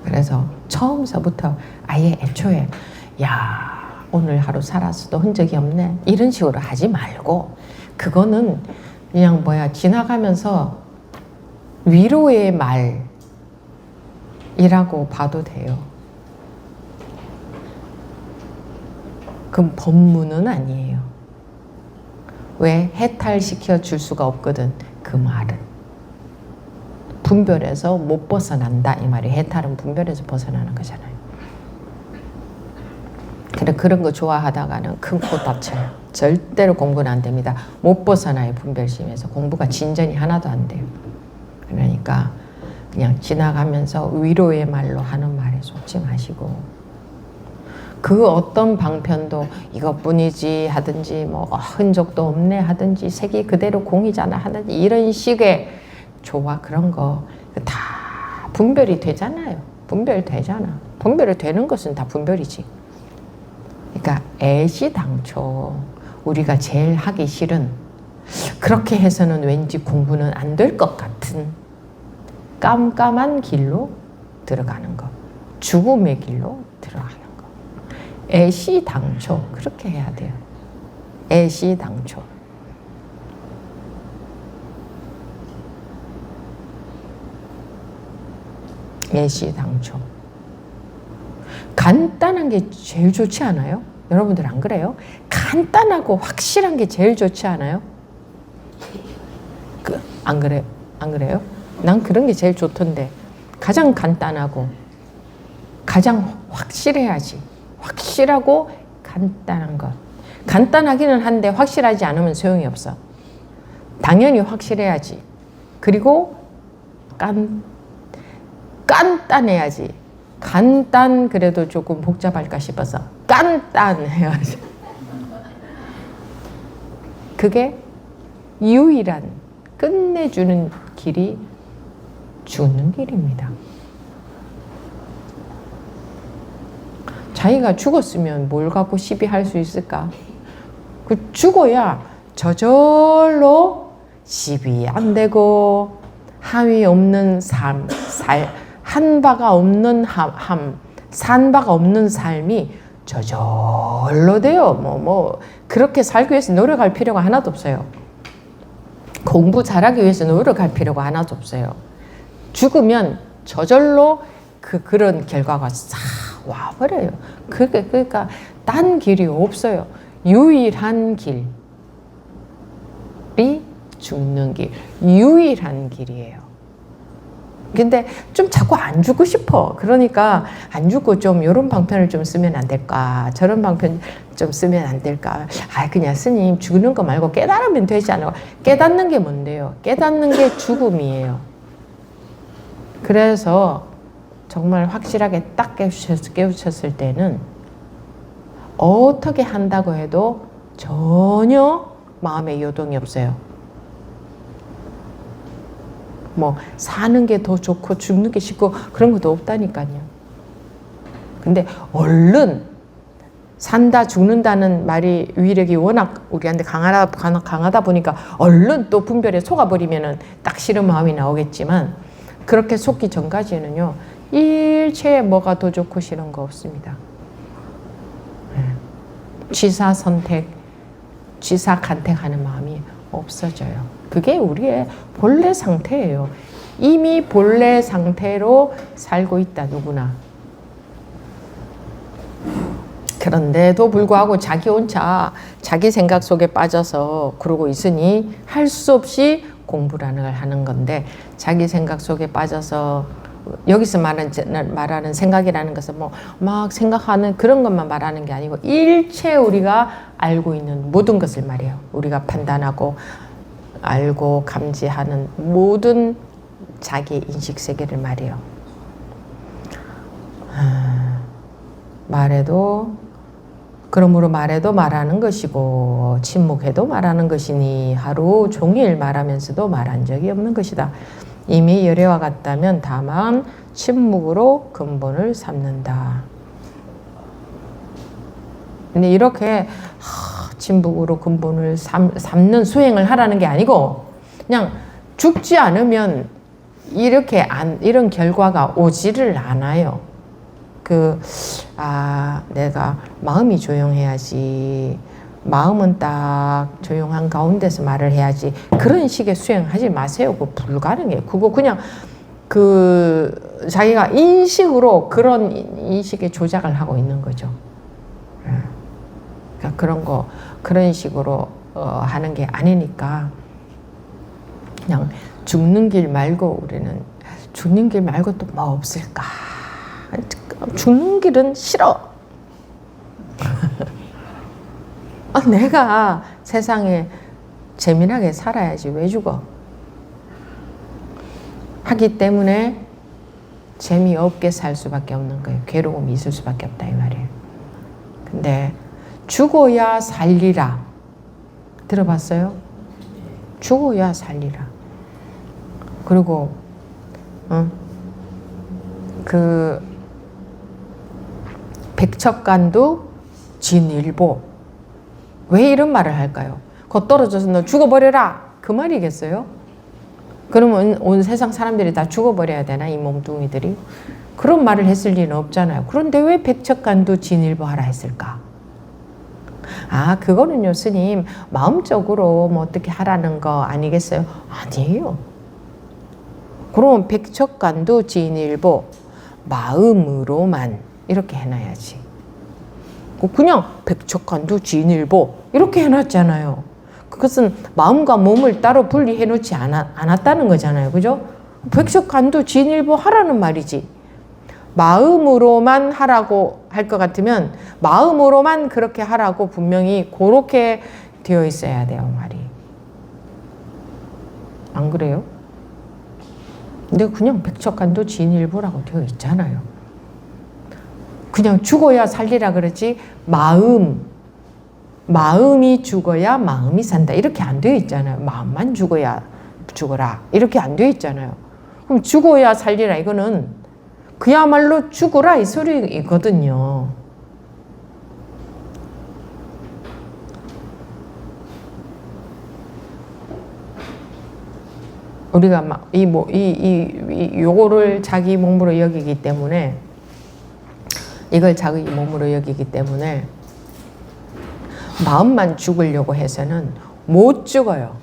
그래서 처음서부터 아예 애초에 야, 오늘 하루 살았어도 흔적이 없네 이런 식으로 하지 말고, 그거는 그냥 지나가면서 위로의 말이라고 봐도 돼요. 그럼 법문은 아니에요. 왜? 해탈시켜 줄 수가 없거든. 그 말은 분별에서 못 벗어난다 이 말이. 해탈은 분별에서 벗어나는 거잖아요. 그래, 그런 거 좋아하다가는 큰 코 다쳐요. 절대로 공부는 안 됩니다. 못 벗어나요. 분별심에서 공부가 진전이 하나도 안 돼요. 그러니까 그냥 지나가면서 위로의 말로 하는 말에 속지 마시고, 그 어떤 방편도 이것뿐이지 하든지 흔적도 없네 하든지 색이 그대로 공이잖아 하든지 이런 식의 조화 그런 거 다 분별이 되잖아요. 분별되잖아. 분별이 되는 것은 다 분별이지. 그러니까 애시당초 우리가 제일 하기 싫은, 그렇게 해서는 왠지 공부는 안 될 것 같은 깜깜한 길로 들어가는 것, 죽음의 길로 들어가는 것. 애시당초 그렇게 해야 돼요. 애시당초. 애시당초. 간단한 게 제일 좋지 않아요? 여러분들 안 그래요? 간단하고 확실한 게 제일 좋지 않아요? 안 그래요? 안 그래요? 난 그런 게 제일 좋던데. 가장 간단하고 가장 확실해야지. 확실하고 간단한 것. 간단하기는 한데 확실하지 않으면 소용이 없어. 당연히 확실해야지. 그리고 간단해야지. 간단 그래도 조금 복잡할까 싶어서 간단해야지. 그게 유일한 끝내주는 길이 죽는 길입니다. 자기가 죽었으면 뭘 갖고 시비할 수 있을까? 죽어야 저절로 시비 안 되고 함이 없는 삶, 한 바가 없는 산 바가 없는 삶이 저절로 돼요. 그렇게 살기 위해서 노력할 필요가 하나도 없어요. 공부 잘하기 위해서 노력할 필요가 하나도 없어요. 죽으면 저절로 그런 결과가 싹 와버려요. 그러니까 딴 길이 없어요. 유일한 길이 죽는 길. 유일한 길이에요. 근데 좀 자꾸 안 죽고 싶어. 그러니까 안 죽고 좀 이런 방편을 좀 쓰면 안 될까? 저런 방편 좀 쓰면 안 될까? 그냥 스님 죽는 거 말고 깨달으면 되지 않아요? 깨닫는 게 뭔데요? 깨닫는 게 죽음이에요. 그래서 정말 확실하게 딱 깨우쳤을 때는 어떻게 한다고 해도 전혀 마음에 요동이 없어요. 사는 게 더 좋고 죽는 게 쉽고 그런 것도 없다니까요. 근데 얼른 산다 죽는다는 말이 위력이 워낙 우리한테 강하다 보니까 얼른 또 분별에 속아버리면은 딱 싫은 마음이 나오겠지만, 그렇게 속기 전까지는요 일체에 뭐가 더 좋고 싫은 거 없습니다. 취사 선택, 취사 간택하는 마음이 없어져요. 그게 우리의 본래 상태예요. 이미 본래 상태로 살고 있다, 누구나. 그런데도 불구하고 자기 혼자 자기 생각 속에 빠져서 그러고 있으니 할 수 없이 공부라는 걸 하는 건데, 자기 생각 속에 빠져서 여기서 말하는 생각이라는 것은 뭐 막 생각하는 그런 것만 말하는 게 아니고 일체 우리가 알고 있는 모든 것을 말이에요. 우리가 판단하고 알고 감지하는 모든 자기의 인식 세계를 말이에요. 그러므로 말해도 말하는 것이고 침묵해도 말하는 것이니 하루 종일 말하면서도 말한 적이 없는 것이다. 이미 열애와 같다면 다만 침묵으로 근본을 삼는다. 근데 이렇게 침묵으로 근본을 삼는 수행을 하라는 게 아니고 그냥 죽지 않으면 이런 결과가 오지를 않아요. 내가 마음이 조용해야지. 마음은 딱 조용한 가운데서 말을 해야지. 그런 식의 수행하지 마세요. 그거 불가능해요. 그거 그냥 자기가 인식으로 그런 인식의 조작을 하고 있는 거죠. 그러니까 그런 식으로 하는 게 아니니까 그냥 죽는 길 말고 우리는 죽는 길 말고 또 뭐 없을까? 죽는 길은 싫어. 내가 세상에 재미나게 살아야지 왜 죽어? 하기 때문에 재미없게 살 수밖에 없는 거예요. 괴로움이 있을 수밖에 없다 이 말이에요. 근데 죽어야 살리라. 들어봤어요? 죽어야 살리라. 그리고 백척간두 진일보. 왜 이런 말을 할까요? 곧 떨어져서 너 죽어버려라. 그 말이겠어요? 그러면 온 세상 사람들이 다 죽어버려야 되나? 이 몸뚱이들이? 그런 말을 했을 리는 없잖아요. 그런데 왜 백척간두 진일보 하라 했을까? 그거는요 스님 마음적으로 뭐 어떻게 하라는 거 아니겠어요? 아니에요. 그럼 백척간두 진일보 마음으로만 이렇게 해놔야지. 그냥 백척간두 진일보 이렇게 해놨잖아요. 그것은 마음과 몸을 따로 분리해 놓지 않았다는 거잖아요. 그죠? 백척간두 진일보 하라는 말이지. 마음으로만 하라고 할 것 같으면 마음으로만 그렇게 하라고 분명히 그렇게 되어 있어야 돼요. 말이. 안 그래요? 근데 그냥 백척간두 진일보라고 되어 있잖아요. 그냥 죽어야 살리라 그러지 마음이 죽어야 마음이 산다 이렇게 안 되어 있잖아요. 마음만 죽어야 죽어라 이렇게 안 되어 있잖아요. 그럼 죽어야 살리라 이거는 그야말로 죽어라 이 소리거든요. 우리가 막 요거를 자기 몸으로 여기기 때문에 이걸 자기 몸으로 여기기 때문에 마음만 죽으려고 해서는 못 죽어요.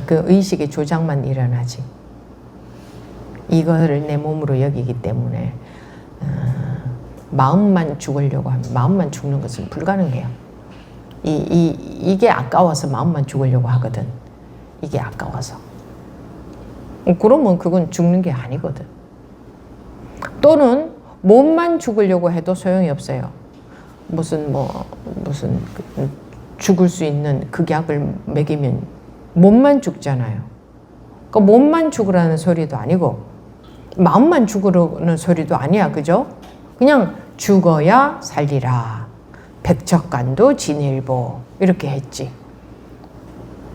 그 의식의 조작만 일어나지. 이거를 내 몸으로 여기기 때문에 마음만 죽으려고 하면 마음만 죽는 것은 불가능해요. 이게 아까워서 마음만 죽으려고 하거든. 이게 아까워서. 그러면 그건 죽는 게 아니거든. 또는 몸만 죽으려고 해도 소용이 없어요. 무슨 죽을 수 있는 극약을 먹이면 몸만 죽잖아요. 그러니까 몸만 죽으라는 소리도 아니고 마음만 죽으라는 소리도 아니야. 그죠? 그냥 죽어야 살리라. 백척간두 진일보 이렇게 했지.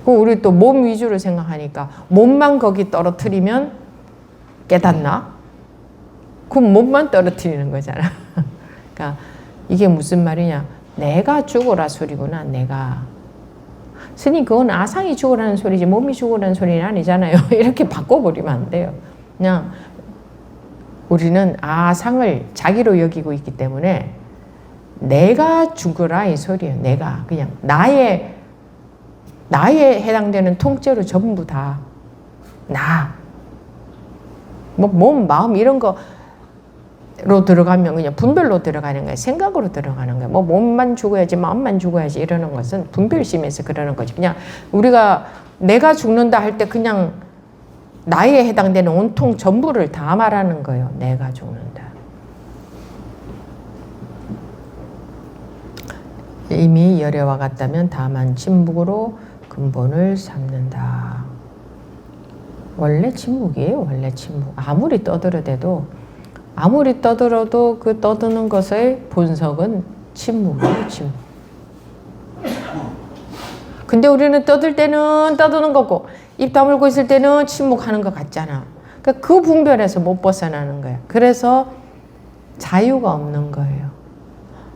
우리 또 몸 위주로 생각하니까 몸만 거기 떨어뜨리면 깨닫나? 그럼 몸만 떨어뜨리는 거잖아. 그러니까 이게 무슨 말이냐? 내가 죽어라 소리구나. 내가. 스님 그건 아상이 죽으라는 소리지 몸이 죽으라는 소리는 아니잖아요. 이렇게 바꿔버리면 안 돼요. 그냥 우리는 아상을 자기로 여기고 있기 때문에 내가 죽으라 이 소리예요. 내가 그냥 나에 해당되는 통째로 전부 다 나. 뭐 몸, 마음 이런 거로 들어가면 그냥 분별로 들어가는 거예요. 생각으로 들어가는 거예요. 뭐 몸만 죽어야지 마음만 죽어야지 이러는 것은 분별심에서 그러는 거지. 그냥 우리가 내가 죽는다 할 때 그냥 나에 해당되는 온통 전부를 다 말하는 거예요. 내가 죽는다. 이미 열애와 같다면 다만 침묵으로 근본을 삼는다. 원래 침묵이에요. 원래 침묵. 아무리 떠들어대도 그 떠드는 것의 본성은 침묵이에요. 침묵. 근데 우리는 떠들 때는 떠드는 거고 입 다물고 있을 때는 침묵하는 것 같잖아. 그러니까 그 분별에서 못 벗어나는 거야. 그래서 자유가 없는 거예요.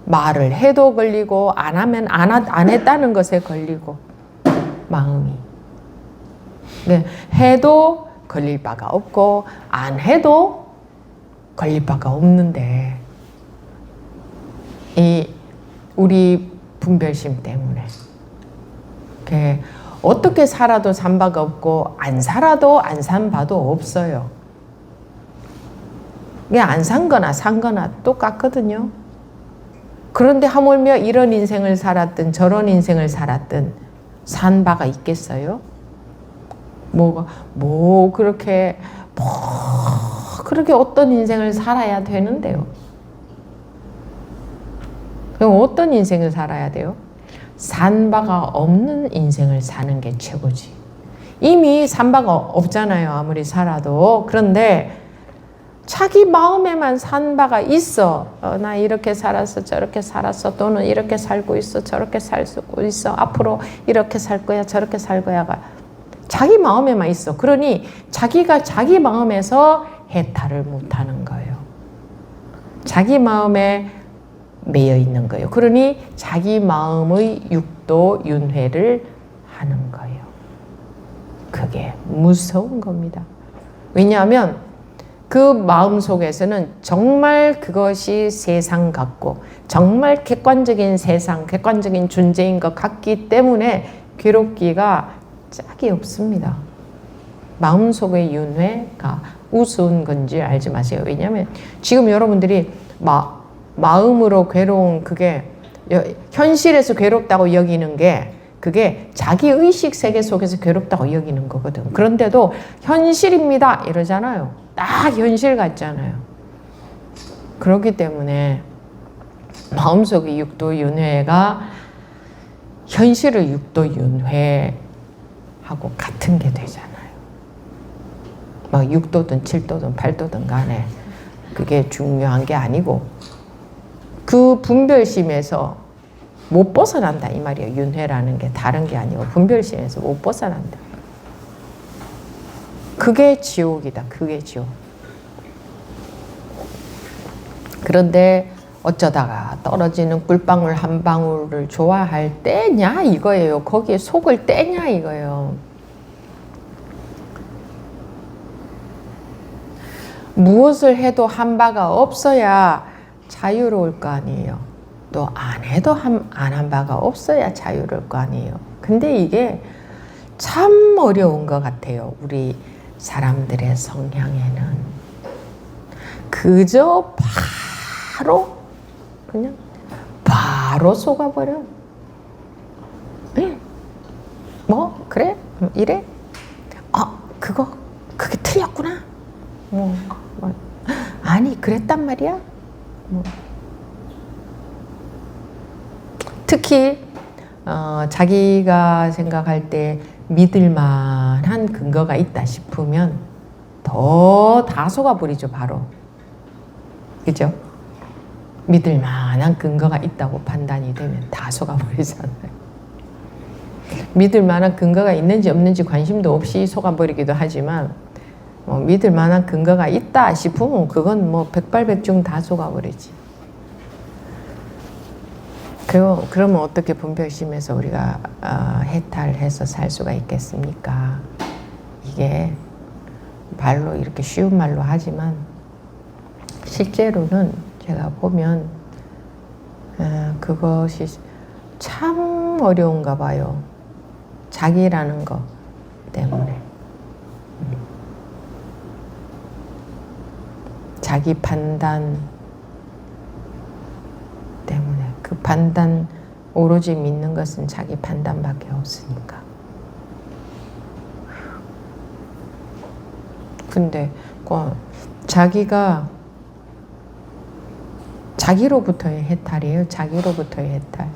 말을 해도 걸리고 안 하면 안 했다는 것에 걸리고 마음이. 네, 해도 걸릴 바가 없고 안 해도 걸릴 바가 없는데 이 우리 분별심 때문에 어떻게 살아도 산 바가 없고 안 살아도 안 산 바도 없어요. 이게 안 산 거나 산 거나 똑같거든요. 그런데 하물며 이런 인생을 살았든 저런 인생을 살았든 산 바가 있겠어요? 그렇게 어떤 인생을 살아야 되는데요. 그럼 어떤 인생을 살아야 돼요? 산 바가 없는 인생을 사는 게 최고지. 이미 산 바가 없잖아요. 아무리 살아도. 그런데 자기 마음에만 산 바가 있어. 나 이렇게 살았어, 저렇게 살았어, 또는 이렇게 살고 있어, 저렇게 살고 있어, 앞으로 이렇게 살 거야, 저렇게 살 거야가 자기 마음에만 있어. 그러니 자기가 자기 마음에서 해탈을 못하는 거예요. 자기 마음에 매여 있는 거예요. 그러니 자기 마음의 육도 윤회를 하는 거예요. 그게 무서운 겁니다. 왜냐하면 그 마음 속에서는 정말 그것이 세상 같고 정말 객관적인 세상, 객관적인 존재인 것 같기 때문에 괴롭기가 짝이 없습니다. 마음속의 윤회가 우스운 건지 알지 마세요. 왜냐하면 지금 여러분들이 마음으로 괴로운 그게 현실에서 괴롭다고 여기는 게 그게 자기 의식 세계 속에서 괴롭다고 여기는 거거든. 그런데도 현실입니다 이러잖아요. 딱 현실 같잖아요. 그렇기 때문에 마음속의 육도 윤회가 현실의 육도 윤회하고 같은 게 되잖아요. 막 6도든 7도든 8도든 간에 그게 중요한 게 아니고 그 분별심에서 못 벗어난다 이 말이에요. 윤회라는 게 다른 게 아니고 분별심에서 못 벗어난다. 그게 지옥이다. 그게 지옥. 그런데 어쩌다가 떨어지는 꿀방울 한 방울을 좋아할 때냐 이거예요. 거기에 속을 떼냐 이거예요. 무엇을 해도 한 바가 없어야 자유로울 거 아니에요. 또 안 해도 안 한 바가 없어야 자유로울 거 아니에요. 근데 이게 참 어려운 것 같아요. 우리 사람들의 성향에는 그저 그냥 바로 속아버려. 뭐 그래? 이래? 그게 틀렸구나. 아니 그랬단 말이야. 특히 자기가 생각할 때 믿을 만한 근거가 있다 싶으면 다 속아버리죠. 바로. 그죠? 믿을 만한 근거가 있다고 판단이 되면 다 속아버리잖아요. 믿을 만한 근거가 있는지 없는지 관심도 없이 속아버리기도 하지만 믿을 만한 근거가 있다 싶으면 그건 백발백중 다 속아버리지. 그러면 어떻게 분별심에서 우리가 해탈해서 살 수가 있겠습니까? 이게 말로 이렇게 쉬운 말로 하지만 실제로는 제가 보면 그것이 참 어려운가 봐요. 자기라는 것 때문에. 자기 판단 때문에. 그 판단 오로지 믿는 것은 자기 판단밖에 없으니까. 근데 자기가 자기로부터의 해탈이에요. 자기로부터의 해탈.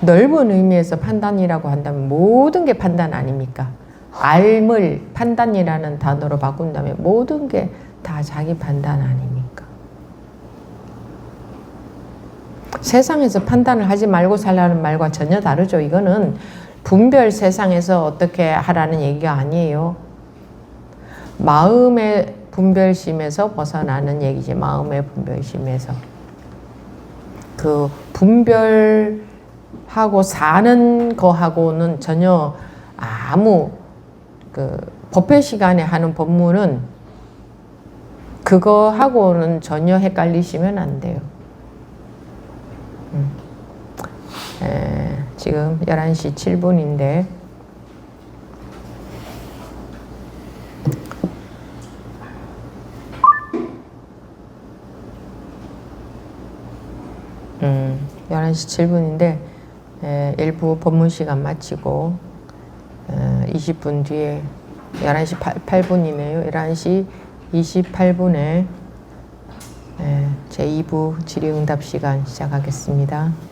넓은 의미에서 판단이라고 한다면 모든 게 판단 아닙니까? 알물 판단이라는 단어로 바꾼다면 모든 게 다 자기 판단 아닙니까? 세상에서 판단을 하지 말고 살라는 말과 전혀 다르죠. 이거는 분별 세상에서 어떻게 하라는 얘기가 아니에요. 마음의 분별심에서 벗어나는 얘기지. 마음의 분별심에서. 그 분별하고 사는 거하고는 전혀 아무 그 법회 시간에 하는 법문은 그거하고는 전혀 헷갈리시면 안 돼요. 지금 11시 7분인데 음, 11시 7분인데 일부 법문 시간 마치고 20분 뒤에 11시 8분이네요. 11시 28분에 제 2부 질의응답 시간 시작하겠습니다.